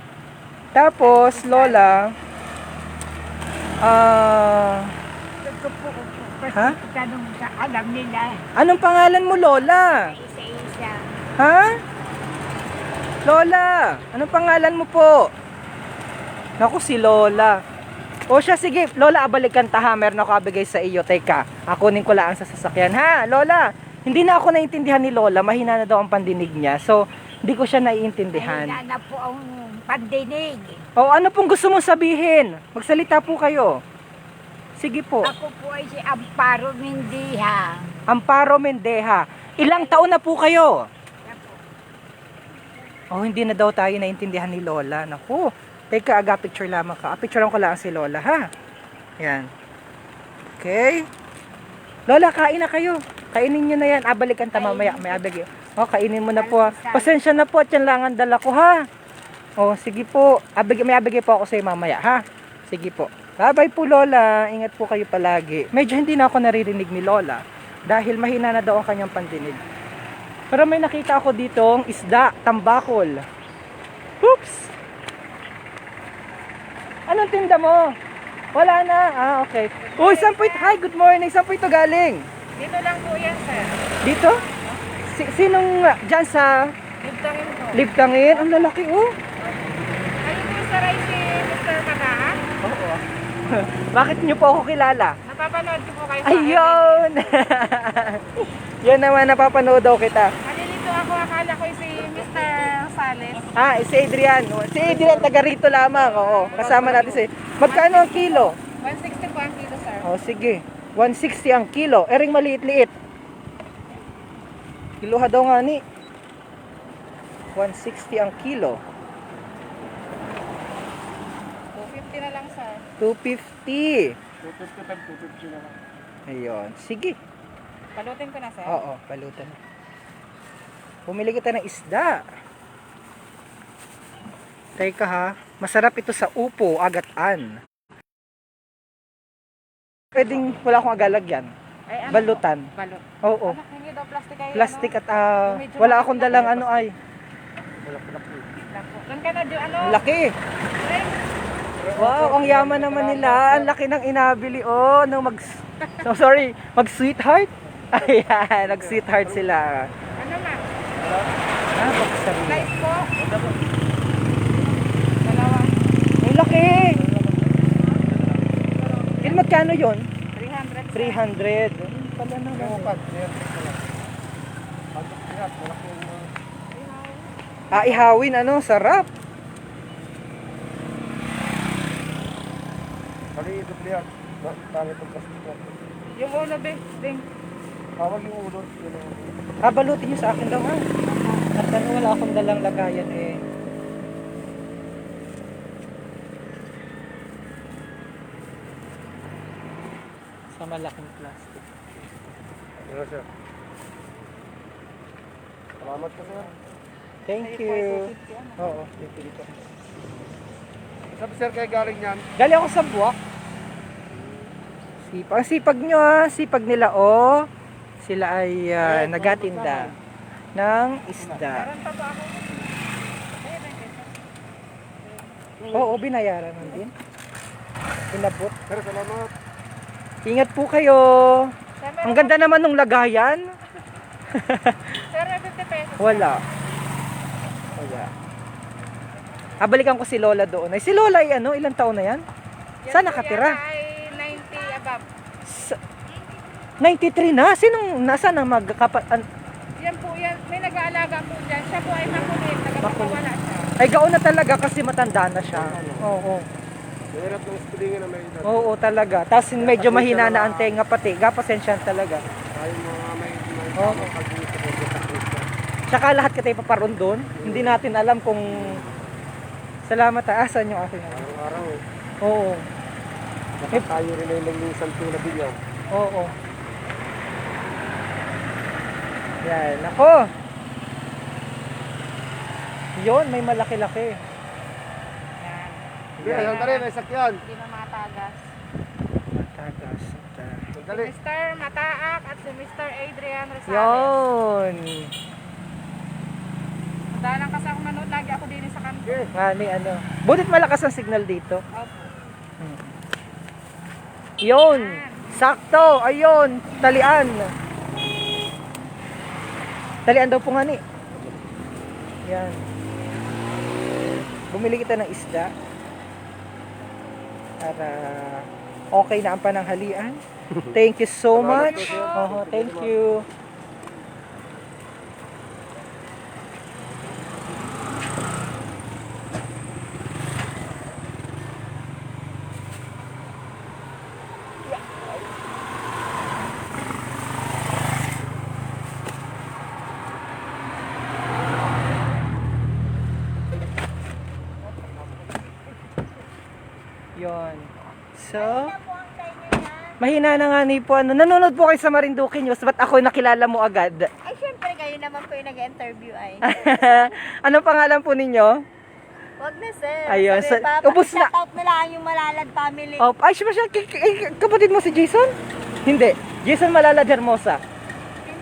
S1: Tapos Lola, ha?
S2: Tanong sa alam nila.
S1: Anong pangalan mo, Lola?
S2: Isa-isa.
S1: Ha? Lola, anong pangalan mo po? Naku, si Lola. O siya, sige, Lola, abalikan ta ha. Meron ako abigay sa iyo. Teka, akunin ko lang sa sasakyan. Ha, Lola, hindi na ako naiintindihan ni Lola. Mahina na daw ang pandinig niya. So, hindi ko siya naiintindihan.
S2: Mahina na po ang pandinig.
S1: O, ano pong gusto mong sabihin? Magsalita po kayo. Sige po.
S2: Ako po ay si Amparo Mendiha.
S1: Amparo Mendeja. Ilang taon na po kayo? Oh, hindi na daw tayo naintindihan ni Lola. Naku, teka, picture lamang ka. Picturean ko lang si Lola, ha? Yan. Okay. Lola, kain na kayo. Kainin nyo na yan. Balikan ta mamaya. May abig. Oh, kainin mo na po. Pasensya na po at yan lang ang dala ko, ha? Oh, sige po. May abigay po ako sa iyo mamaya, ha? Sige po. Bye-bye po, Lola. Ingat po kayo palagi. Medyo hindi na ako naririnig ni Lola dahil mahina na daw ang kanyang pandinig. Pero may nakita ako ditong isda, tambakol. Oops! Anong tinda mo? Wala na. Ah, okay. Uy, saan po ito? Hi, good morning. Saan po ito galing?
S2: Dito lang po yan, sir.
S1: Dito? Sinong dyan sa
S2: Libtangin po.
S1: Libtangin? Ang lalaki, oh.
S2: Ayun po, sir, ay si Mr. Kataan.
S1: Oo. Bakit niyo po ako kilala?
S2: Napapanood ko po kayo.
S1: Ayun! Yan naman, napapanood daw kita.
S2: Nalilito ako, akala ko si Mr. Sales.
S1: Ah, si Adrian. Si Adrian, taga rito lamang. Oo, kasama natin si... Magkano ang kilo?
S2: 160 po ang kilo, sir.
S1: Oh, sige. 160 ang kilo. Ering maliit-liit. Kiloha daw nga ni. 160 ang kilo.
S2: 250 na lang, sir.
S1: 250.
S4: 250 na lang.
S1: Ayun. Sige.
S2: Palutin ko na, sir.
S1: Oo, palutan. Pumili kita ng isda. Teka ha. Masarap ito sa upo, agatan. Pwedeng wala akong agalagyan.
S2: Ay, ano
S1: Balutan.
S2: po? Balot.
S1: Oo.
S2: Anak, hindi daw plastic kayo.
S1: Plastic at
S2: medyo
S1: wala akong dalang ano ay.
S4: Wala po.
S2: Doon ka na, ano?
S1: Laki. Wow, ang yaman naman nila. Ang laki ng inabili. Oh, nung mag-sweetheart. Ayan, nag-sweetheart sila.
S2: Ano na?
S1: Pagsabi.
S2: Guys po. Dalawa.
S1: Ang laki. Magkano yun?
S2: 300.
S1: 300. Pala na. Ihawin, ano, sarap.
S2: Yung ulo, be. Ding.
S1: Balutin nyo sa akin daw, ha? At ano, wala akong dalang lagayan, eh. Sa malaking plastic.
S4: Salamat po, sir.
S1: Thank you. Oo.
S4: Sabi, sir, kayo galing yan.
S1: Galing ako sa buwak. Sipag, sipag nyo, ha? Sipag nila, oh. Sila ay nagatinda ng isda. Oo, binayaran nun din. Inabot.
S4: Sir, salamat.
S1: Ingat po kayo. Ang ganda naman ng lagayan.
S2: Sir, 50 pesos.
S1: Wala. Balikan ko si Lola doon. Ay, si Lola ay ano, ilang taon na yan? Saan nakatira?
S2: Ay 90 above.
S1: 93 na? Sinong, nasaan ang
S2: Yan po, yan. May nag-aalaga po dyan. Siya po ay makulit. Nagpapawala siya.
S1: Ay, gaon na talaga kasi matanda na siya. Oo.
S4: Mahirap ng spilingin na may edad.
S1: Oo, talaga. Tapos medyo mahina na ang tenga pati. Pasensya talaga.
S4: Tayo mga may
S1: Oo.
S4: pag-iisip ko sa Kristo.
S1: Tsaka lahat ka tayo paparoon doon. Hindi natin alam kung... Salamat ha. Asan yung aking ano?
S4: Araw-araw eh.
S1: Oo.
S4: Baka tayo rin ay nagminsan tuna din yan.
S1: Oo. Yan. Ako. Yun, may malaki-laki.
S2: Yan.
S4: Hindi, ayun na rin, may sakyan.
S2: Hindi na matagas.
S1: Matagas.
S2: Si
S4: Dali.
S2: Mr. Mataak at si Mr. Adrian Rosales.
S1: Yun.
S2: Dahil lang kasi ako manood, lagi ako din sa kanto.
S1: Ngani, ano. Butit malakas ang signal dito.
S2: Opo.
S1: Yun. Sakto. Ayun. Talian. Talian daw po nga ni. Yan. Bumili kita ng isda. Para okay na ang pananghalian. Thank you so much. Thank you. Yon. So, mahina na nga ni po. Ano, nanonood po kayo sa Marinduque News. Ba't ako nakilala mo agad?
S2: Ay, syempre, kayo naman po yung nag-interview ay.
S1: Ano pangalan po ninyo?
S2: Wag na, sir.
S1: Ayun,
S2: Sabi,
S1: ubos na.
S2: Shout out na lang yung Malalad family.
S1: Oh, ay, siya, kapatid mo si Jason? Hindi. Jason Malalad Hermosa.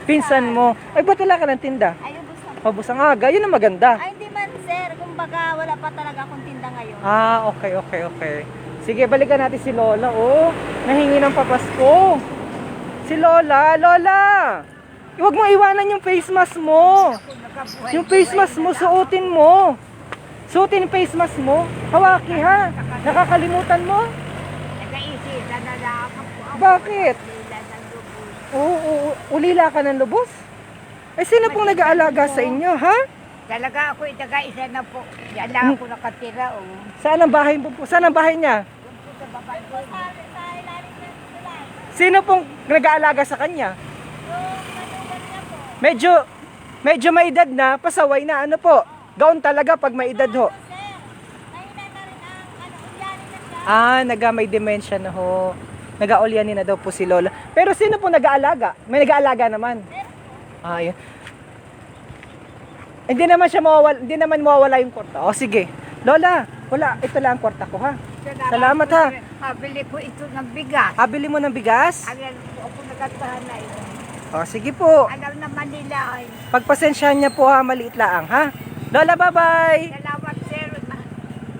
S1: Pinsan mo. Ay, ba't wala ka ng tinda?
S2: Ay, ubos na.
S1: Ubos ang aga. Yun ang maganda.
S2: Ay, hindi man, sir. Kumbaga, wala pa talaga akong tinda ngayon.
S1: Okay. Sige, balikan natin si Lola. Oh, nahingi ng papasko. Si Lola. Huwag mo iwanan yung face mask mo. Yung face mask mo, suotin mo. Suotin yung face mask mo. Hawaki ha. Nakakalimutan mo?
S2: Nag-iisip, nadadaakan po ako.
S1: Bakit?
S2: Lila ng lubos.
S1: Oo, ulila ka ng lubos? Eh, sino pong nag-aalaga sa inyo, ha?
S2: Talaga ako, taga-isa na po. Yan lang ako nakatira, oh.
S1: Saan ang bahay mo po? Saan ang bahay niya?
S2: Sa baba ko. Sa ilalim ng tulay.
S1: Sino pong nag-aalaga sa kanya?
S2: Yung manugan niya po.
S1: Medyo may edad na, pasaway na, ano po? Gaon talaga pag may edad ho.
S2: Sir, mahina na rin ang ulyanin na siya.
S1: May dementia na ho. Nag-aulyanin na daw po si Lola. Pero sino po nag-aalaga? May nag-aalaga naman. Yun. Hindi naman mawawala yung kwarta. O sige. Lola, wala. Ito lang ang kwarta ko ha. Salamat ha.
S2: Pabili ko ito ng bigas.
S1: Bili mo ng bigas?
S2: Alam po ako nagkatahan na ito.
S1: O sige po.
S2: Alam naman nila ay.
S1: Pagpasensyahan niya po ha, maliit lang ha. Lola, bye-bye.
S2: Salamat, sir.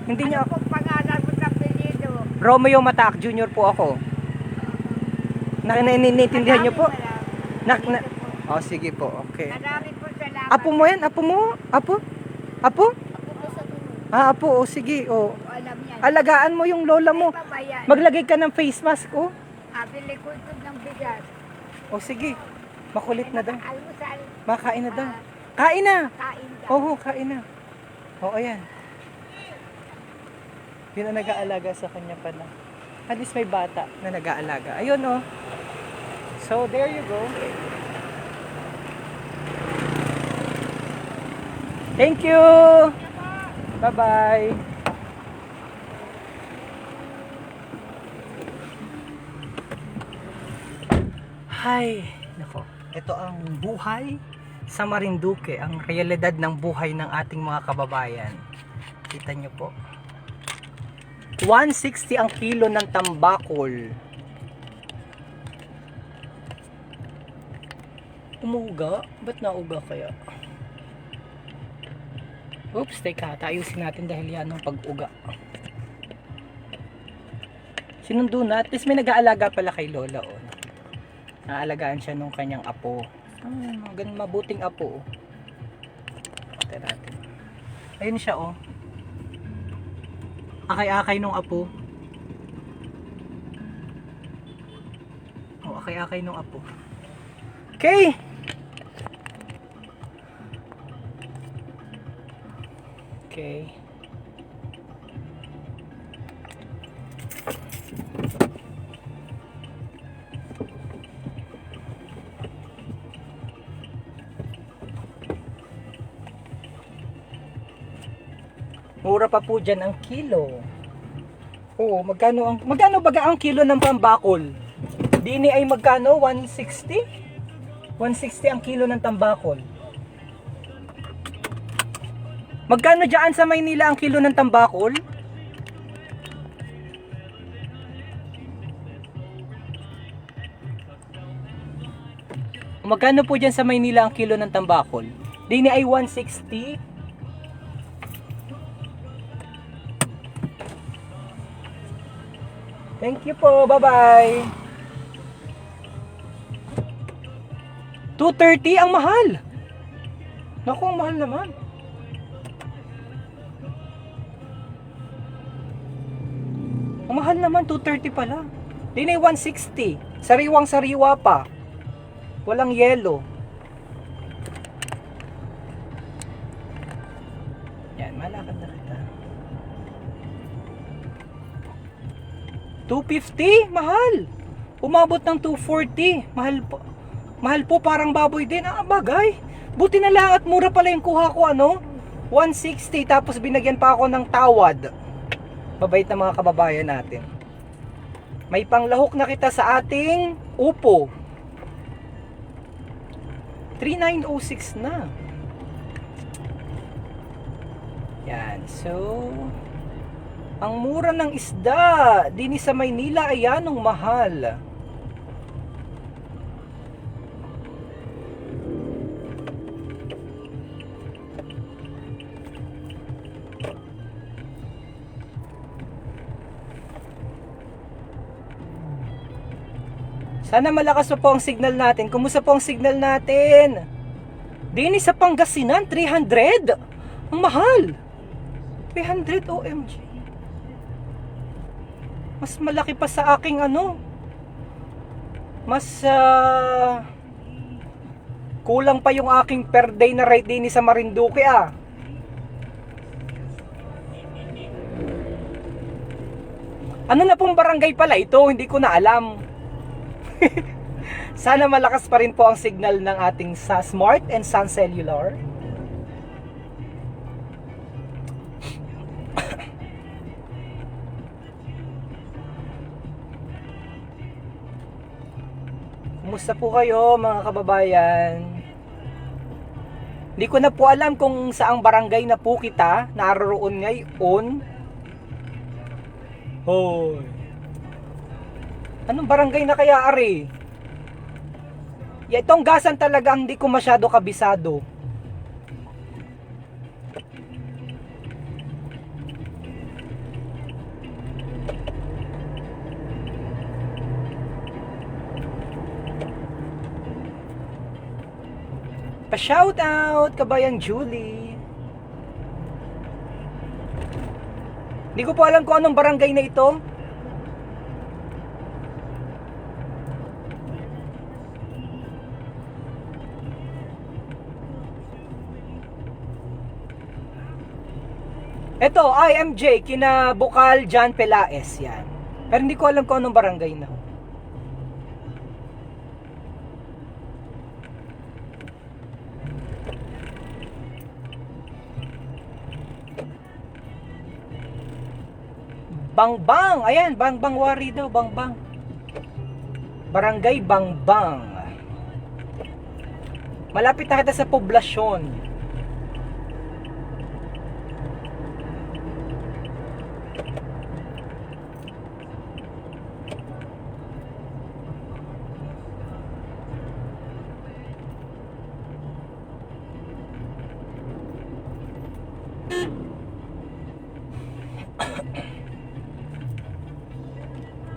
S1: Hindi niya
S2: Ano pong pangalan mo na
S1: Romeo Mataak Jr. po ako. Naiintindihan niyo po? Oh, sige po. Okay.
S2: Marami po salamat.
S1: Apo mo yan? Apo mo? Apo? Apo? Ah, apo. Oh, sige. Oh.
S2: Alam yan.
S1: Alagaan mo yung lola mo.
S2: Pabayan.
S1: Maglagay ka ng face mask, oh.
S2: Bili ko ito ng bigas.
S1: Oh, sige. Makulit na daw.
S2: Almusal.
S1: Makain na daw. Kain na.
S2: Kain ka.
S1: Oo, kain na. Oo, ayan. Yun ang nag-aalaga sa kanya pala. At least may bata na nag-aalaga. Ayun, oh. So, there you go. Thank you! Bye-bye! Hay! Nako, ito ang buhay sa Marinduque, ang realidad ng buhay ng ating mga kababayan. Kita nyo po. 160 ang kilo ng tambakol. Umuuga? Ba't nauga kaya? Oops, teka. Ayusin natin dahil yan ang pag-uga. Sinundo na. At least may nag-aalaga pala kay Lola. Oh. Naalagaan siya nung kanyang apo. Ganun mabuting apo. Oh. Tignan natin. Ayun siya, oh. Akay-akay nung apo. Oh, akay-akay nung apo. Okay. Okay. Mura pa po dyan ang kilo. Oo, magkano baga ang kilo ng pambakol? Dini ay magkano? 160? 160 ang kilo ng tambakol. Magkano dyan sa Maynila ang kilo ng tambakol? Magkano po dyan sa Maynila ang kilo ng tambakol? Dini ay 160. Thank you po. Bye-bye. 230 ang mahal. Naku, ang mahal naman. Ang mahal naman, 230 pala. Dini 160. Sariwang sariwa pa. Walang yelo. Yan, malakad na kita. 250, mahal. Umabot ng 240, mahal po. Mahal po, parang baboy din. Ah, bagay. Buti na lang at mura pala yung kuha ko, ano? 160, tapos binagyan pa ako ng tawad. Mabait na mga kababayan natin. May panglahok na kita sa ating upo. 3906 na. Yan, so ang mura ng isda din sa Maynila ay anong mahal. Sana malakas po ang signal natin. Kumusta po ang signal natin? Din sa Pangasinan, 300. Ang mahal. 300 OMG. Mas malaki pa sa aking ano. Mas kulang pa yung aking per day na ride din sa Marinduque ah. Ano na pong barangay pala ito? Hindi ko na alam. Sana malakas pa rin po ang signal ng ating sa Smart and Sun Cellular. Kumusta po kayo mga kababayan? Hindi ko na po alam kung saang barangay na po kita naroon ngayon. Hoy. Anong barangay na kaya ari? Itong gasan talaga hindi ko masyado kabisado. Pa-shoutout, kabayang Julie. Hindi ko po alam kung anong barangay na ito. Ito, IMJ, kina Bukal John Pelaez, yan. Pero hindi ko alam kung anong barangay na. Bangbang, ayan, Bangbang Wari daw, Bangbang. Barangay Bangbang. Malapit na kita sa poblasyon.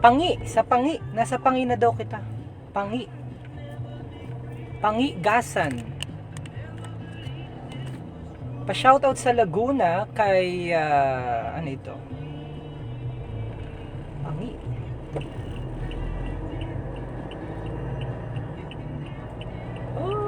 S1: Pangi, sa Pangi. Nasa Pangi na daw kita. Pangi. Pangi, Gasan. Pa-shoutout sa Laguna kay, ano ito? Pangi. Oh.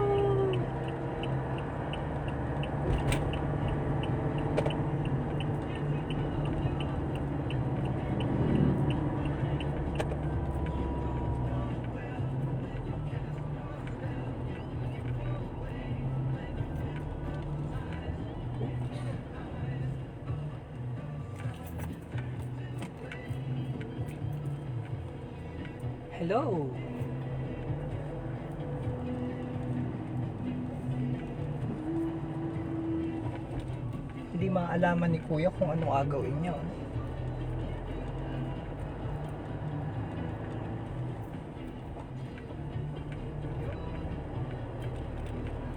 S1: Hello. Hindi maalaman ni Kuya kung anong agawin niya.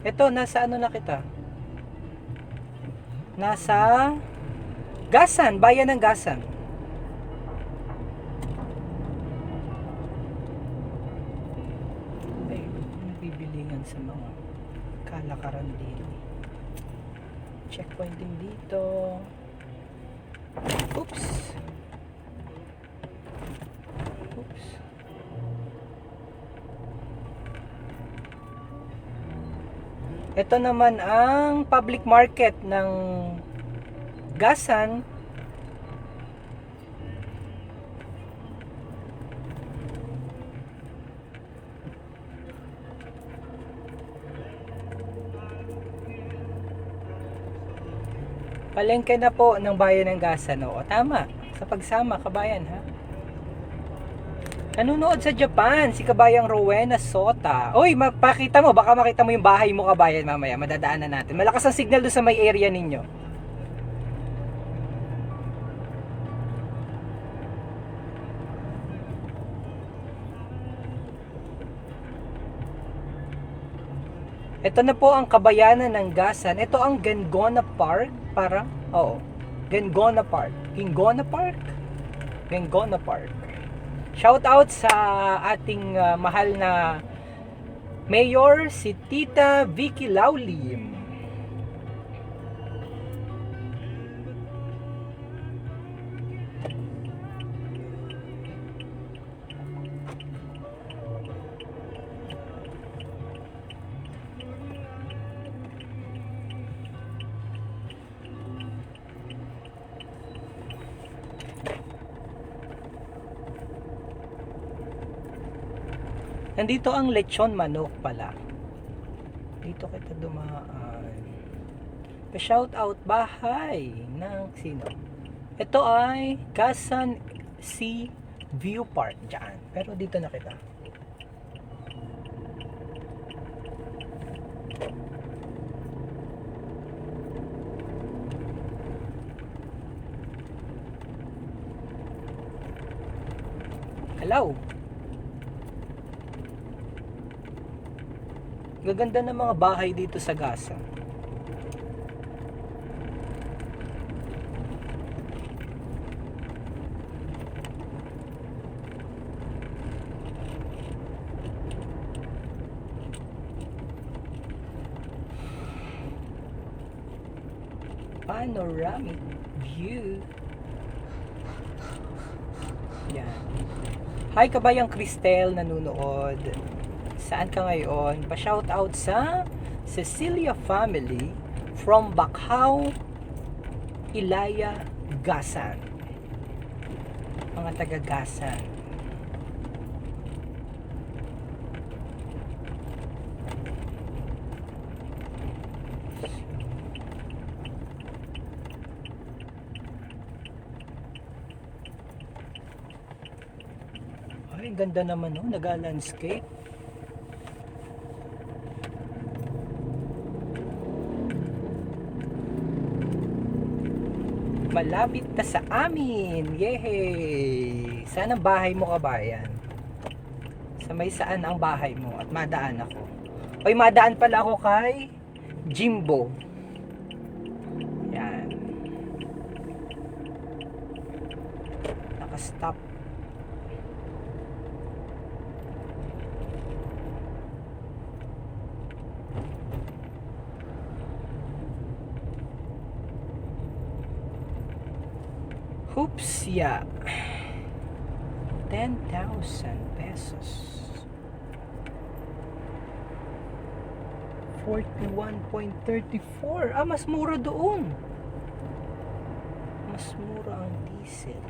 S1: Ito, nasa ano na kita? Nasa Gasan, bayan ng Gasan. Ay, bibilingan sa mga kalakaran dito. Checkpoint din dito. Oops. Oops. Ito naman ang public market ng Gasan. Palengke na po ng bayan ng Gasan. Oo, tama. Sa pagsama, kabayan, ha? Nanonood sa Japan, si kabayang Rowena Sota. Uy, pakita mo, baka makita mo yung bahay mo, kabayan, mamaya. Madadaanan natin. Malakas ang signal doon sa may area ninyo. Ito na po ang kabayanan ng Gasan. Ito ang Gengona Park. Parang, oo. Gengona Park. Gengona Park? Gengona Park. Shout out sa ating mahal na mayor, si Tita Vicky Laulim. Nandito ang lechon manok pala. Dito kita dumaan. Pa-shout out bahay ng sino? Ito ay Gasan Sea View Park dyan. Pero dito na kita. Hello. Gaganda ng mga bahay dito sa Gasan. panoramic view. Yan. Hi kabayang Cristel nanonood. Saan ka ngayon? Pa-shoutout sa Cecilia family from Bacau, Ilaya, Gasan. Mga taga Gasan. Ay, ganda naman no, naga-landscape. Malapit na sa amin. Yehey! Saan ang bahay mo kabayan? Sa may saan ang bahay mo? At madaan ako. Oy, madaan pala ako kay Jimbo. Yan. Nakastop. Oops, yeah. 10,000 pesos. 41.34. Ah, mas mura doon. Mas mura ang diesel.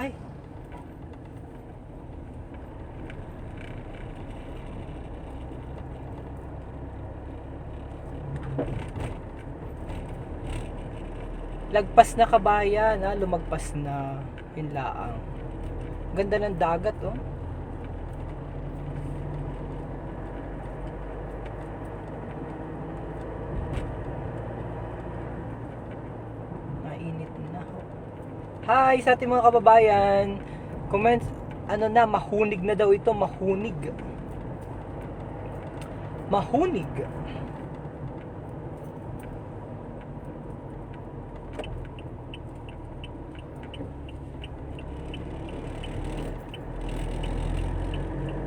S1: Ay. Lagpas na kabayan, ha? Lumagpas na yung laang. Ganda ng dagat, oh. Mainit na. Hi sa ating mga kababayan. Comment, ano na, mahunig na daw ito, mahunig. Mahunig.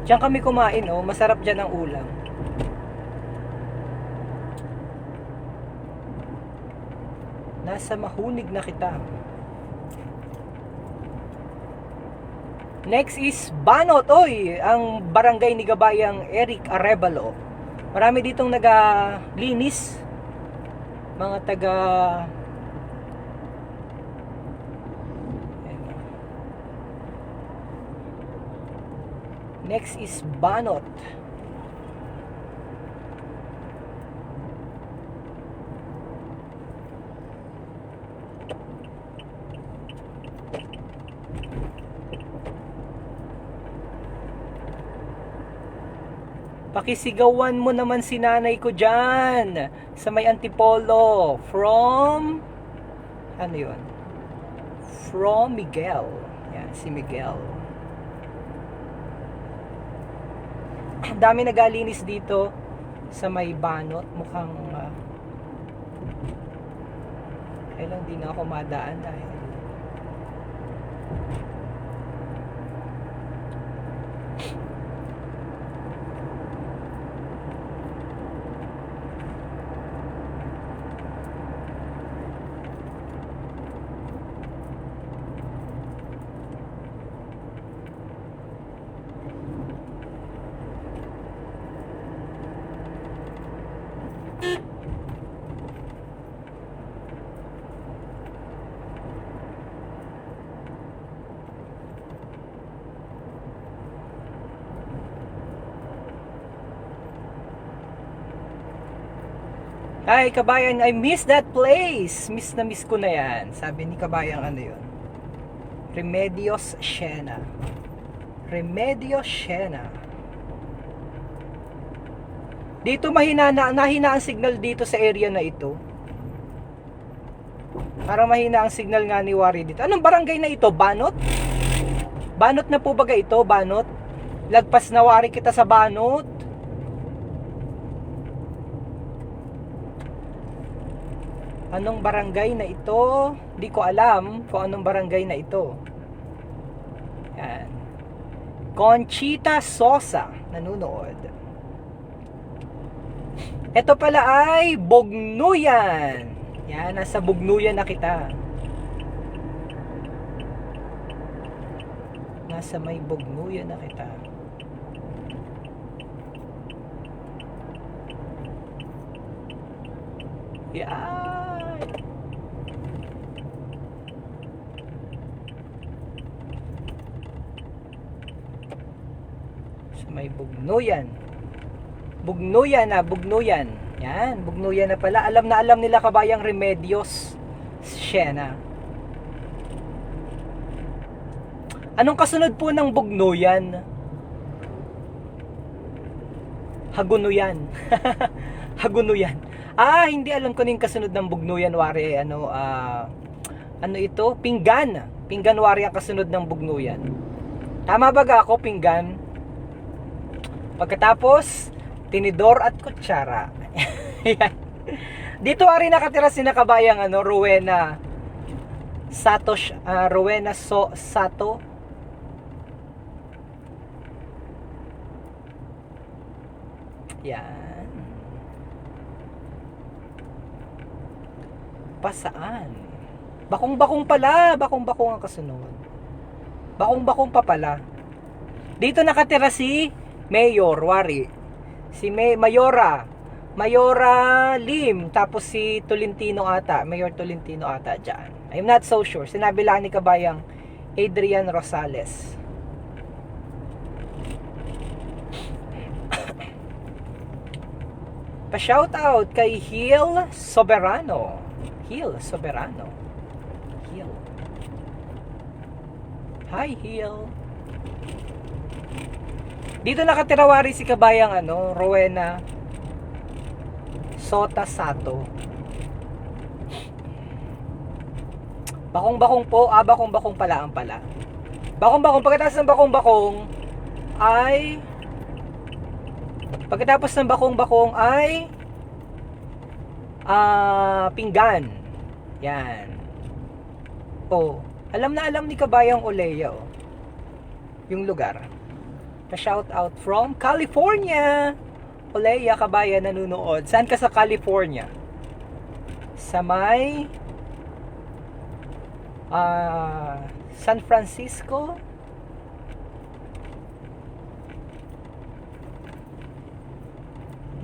S1: Diyan kami kumain, oh. Masarap dyan ang ulam. Nasa mahunig na kita. Next is Banot, oy. Ang barangay ni Gabayang Eric Arevalo. Marami ditong naga-linis. Mga taga... Next is Banot. Pakisigawan mo naman si nanay ko dyan sa may Antipolo from ano yun? From Miguel. Yan, si Miguel. Ang dami nagalinis dito sa may Banot. Mukhang kailang di na ako madaan dahil Hi, kabayan, I miss that place. Miss na miss ko na yan. Sabi ni kabayang ano yun? Remedios Siena. Remedios Siena. Dito nahina ang signal dito sa area na ito. Parang mahina ang signal nga ni Wari dito. Anong barangay na ito? Banot? Banot na po baga ito? Banot? Lagpas na Wari kita sa Banot. Anong barangay na ito? Di ko alam kung anong barangay na ito. Yan. Conchita Sosa nanonood. Ito pala ay Bognuyan. Yan, nasa Bugnuyan na kita. Nasa may Bugnuyan na kita. Yan. Sa may Bugnuyan. Bugnuyan na, Bugnuyan. Yan, Bugnuyan na pala. Alam nila kabayang Remedios. Siena. Anong kasunod po ng Bugnuyan? Hagunuyan. Hagunuyan. Hindi alam ko yung kasunod ng Bugnuyan, wari. Ano ito? Pinggan. Pinggan, wari ang kasunod ng Bugnuyan. Tama ba ako, pinggan? Pagkatapos, tinidor at kutsara. Dito ari nakatira sina kabayang Rowena Sato, Rowena Sato. Yan. Pasaan? Bakong-bakong pala, bakong-bakong ang kasunod. Bakong-bakong pa pala. Dito nakatira si Mayor, wari. Si Mayora Lim, tapos si Tolentino ata, Mayor Tolentino ata dyan. I'm not so sure. Sinabi lang ni kabayang Adrian Rosales. Pa-shoutout kay Hill Soberano. Hill Soberano. Hill. Hi, Hill. Dito nakatira wari si kabayang Rowena Sota Sato. Bakong-bakong po, bakong-bakong pala ang pala. Bakong-bakong, pagkatapos ng bakong-bakong ay pinggan. Yan. Alam na alam ni kabayang Olea yung lugar. Pa-shout out from California. Olea, kabayan, nanunood. Saan ka sa California? Sa may San Francisco?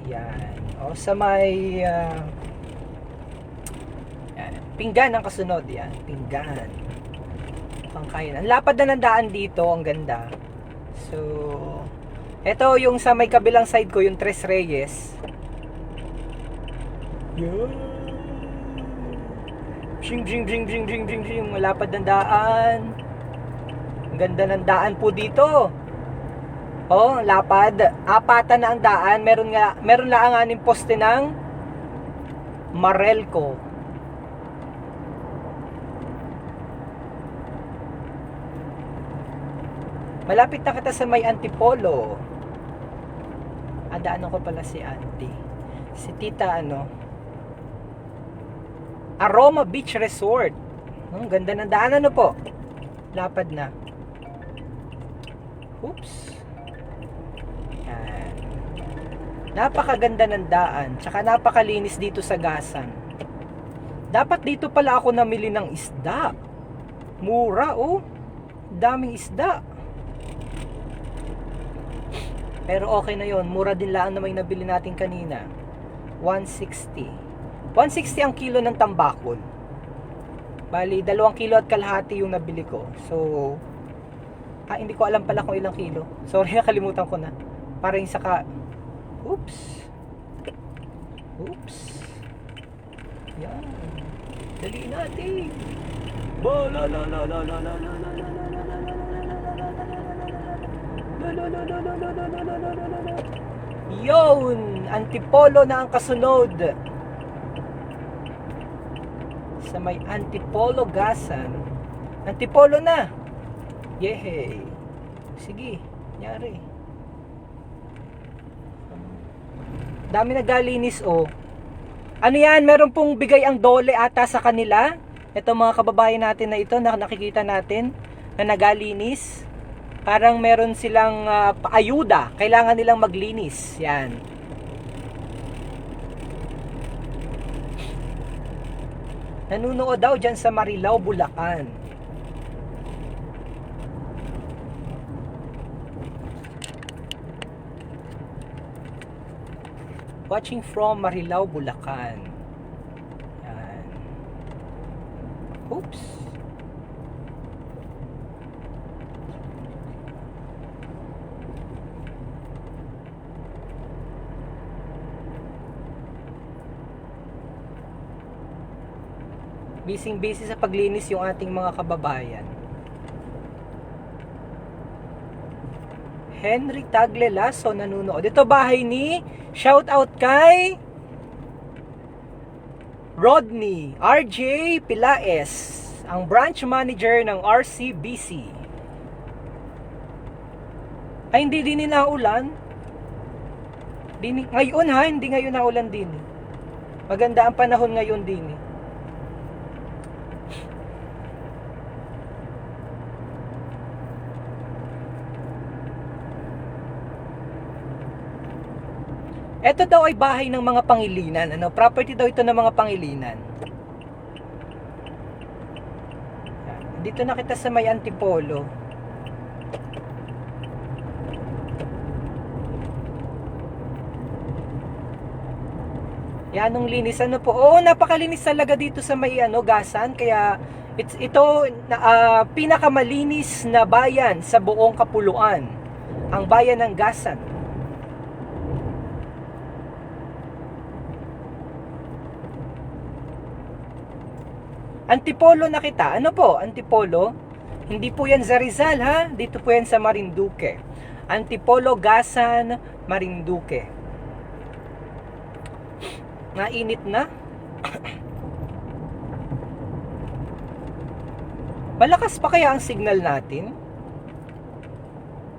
S1: Yan. O sa may yan. Pinggan ang kasunod. Yan. Pinggan. Pangkayan. Ang lapad na ng daan dito. Ang ganda. So, ito yung sa may kabilang side ko, yung Tres Reyes. Yan. Jing, jing, jing, jing, jing, jing, jing. Malapad ng daan. Ang ganda ng daan po dito. Lapad. Apatan na ang daan. Meron lang ang poste ng Marelco. Malapit na kita sa may Antipolo. Daanan ko pala si Auntie. Si Tita Aroma Beach Resort. Ang ganda ng daan po. Lapad na. Oops. Yan. Napakaganda ng daan. Tsaka napakalinis dito sa Gasan. Dapat dito pala ako namili ng isda. Mura daming isda. Pero okay na yon, mura din lang na may nabili natin kanina. 160. 160 ang kilo ng tambakol. Bali, 2 kilo at kalahati yung nabili ko. So, hindi ko alam pala kung ilang kilo. Sorry, nakalimutan ko na. Para yung saka... Oops. Yan. Dali natin. Yun, Antipolo na ang kasunod. Sa may Antipolo Gasan. Antipolo na. Yehey. Sige, nyari. Dami nagalinis Ano yan, meron pong bigay ang dole ata sa kanila. Ito mga kababayan natin na ito na nakikita natin na nagalinis. Parang meron silang paayuda. Kailangan nilang maglinis. Yan. Nanunood daw dyan sa Marilao, Bulacan. Watching from Marilao, Bulacan. Yan. Oops. Busy sa paglinis yung ating mga kababayan. Henry Tagle Lasso nanunood. Ito bahay ni, shout out kay Rodney RJ Pilaes, ang branch manager ng RCBC. Ay, hindi din naulan. Ngayon ha, hindi ngayon naulan din. Maganda ang panahon ngayon din. Ito daw ay bahay ng mga Pangilinan. Ano? Property daw ito ng mga Pangilinan. Dito na kita sa may Antipolo. Yan ang linis. Ano po? Oo, napakalinis talaga dito sa may Gasan. Kaya ito pinakamalinis na bayan sa buong Kapuluan. Ang bayan ng Gasan. Antipolo na kita. Ano po? Antipolo? Hindi po yan sa Rizal, ha? Dito po yan sa Marinduque. Antipolo, Gasan, Marinduque. Nainit na. Malakas pa kaya ang signal natin?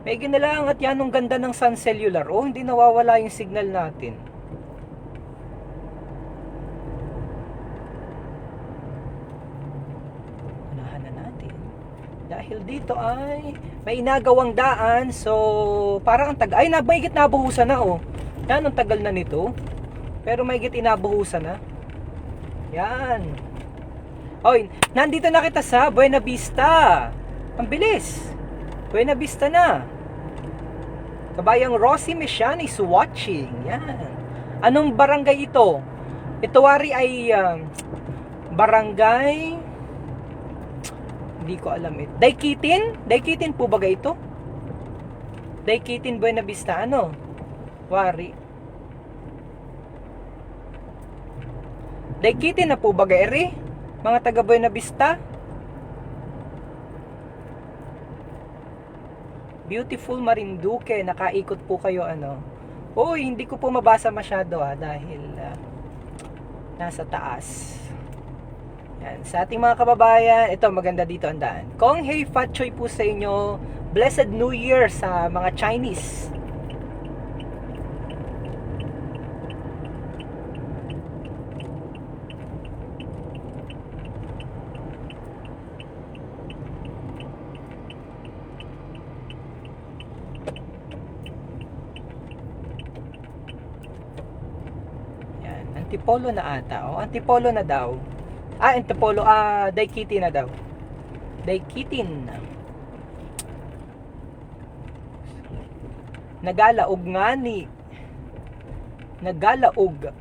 S1: May ginalang at yan ang ganda ng Sun Cellular. Oh, hindi nawawala yung signal natin. Dahil dito ay may inagawang daan, so parang ang tagal. Ay, maigit nabuhusan na oh. Yan, ang tagal na nito. Pero maigit inabuhusan na. Yan. Oy, nandito na kita sa Buena Vista. Ang bilis. Buena Vista na. Kabayang Rosie Mesian is watching. Yan. Anong barangay ito? Ito wari ay barangay, hindi ko alam ito. Daikitin? Daikitin po ba ito? Daikitin Buena Vista, ano? Wari. Daikitin na po ba eri? Mga taga Buena Vista? Beautiful Marinduque. Nakaikot po kayo, ano? Uy, hindi ko po mabasa masyado, dahil nasa taas. Yan. Sa ating mga kababayan, ito maganda dito ang daan. Kong Hei Fat Choy po sa inyo. Blessed New Year sa mga Chinese. Yan. Antipolo na ata. O, Antipolo na daw. Antipolo, Daikitin na daw. Daikitin. Nagalaog nga ni. Nagalaog.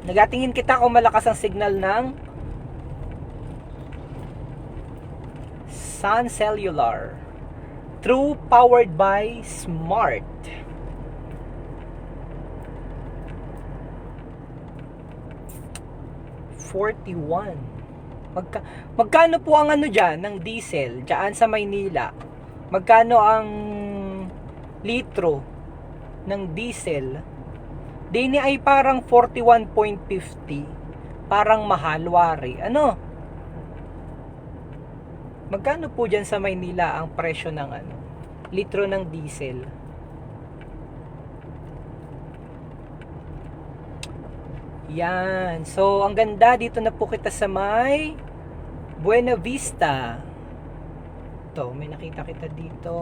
S1: Nagatingin kita kung malakas ang signal ng Sun Cellular. True powered by Smart. Magkano po ang dyan ng diesel dyan sa Maynila? Magkano ang litro ng diesel? Dini ay parang 41.50. Parang mahal, wari. Ano? Magkano po dyan sa Maynila ang presyo ng litro ng diesel? Yan. So, ang ganda. Dito na po kita sa may Buena Vista. Ito, may nakita kita dito.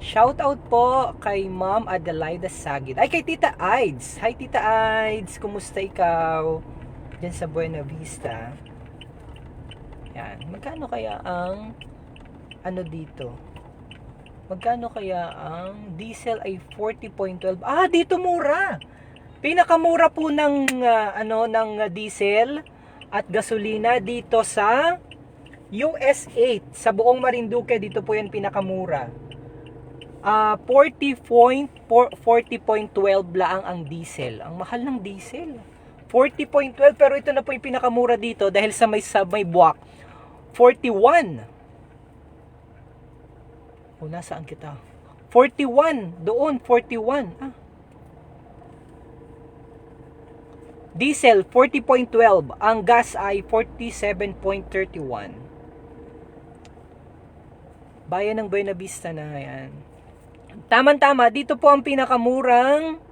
S1: Shout out po kay Ma'am Adelaida Sagit. Ay, kay Tita Aids. Hi, Tita Aids. Kumusta ikaw? Diyan sa Buena Vista. Yan. Magkano kaya ang ano dito? Magkano kaya ang diesel ay 40.12? Ah, dito mura. Pinakamura po ng ng diesel at gasolina dito sa US 8 sa buong Marinduque. Dito po 'yan pinakamura. 40.12 laang ang diesel. Ang mahal ng diesel. 40.12 pero ito na po yung pinakamura dito dahil sa may buwak. 41. O nasaan kita? 41 doon, 41. Diesel 40.12, ang gas ay 47.31. Bayan ng Buena Vista na yan. Tama-tama, dito po ang pinakamurang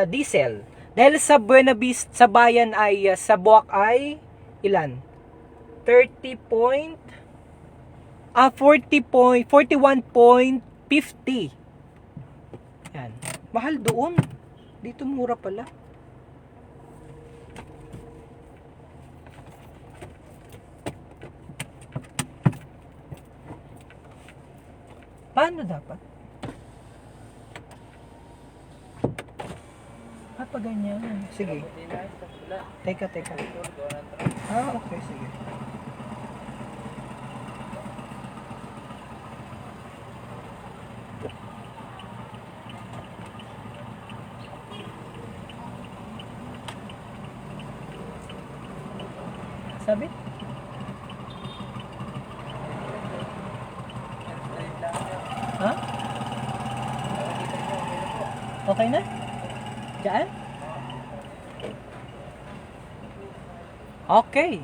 S1: diesel. Dahil sa Buena Vista, sa bayan ay, sa buwak ay, ilan? 41.50. Yan. Mahal doon. Dito mura pala. Paano dapat? Pa ganyan. Sige. Teka. Okay, sige. Sabi? Ha? Okay na? Diyan? Okay.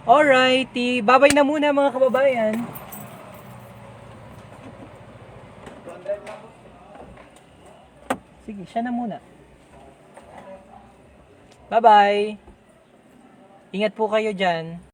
S1: Alrighty. Babay na muna mga kababayan. Sige, siya na muna. Bye-bye. Ingat po kayo dyan.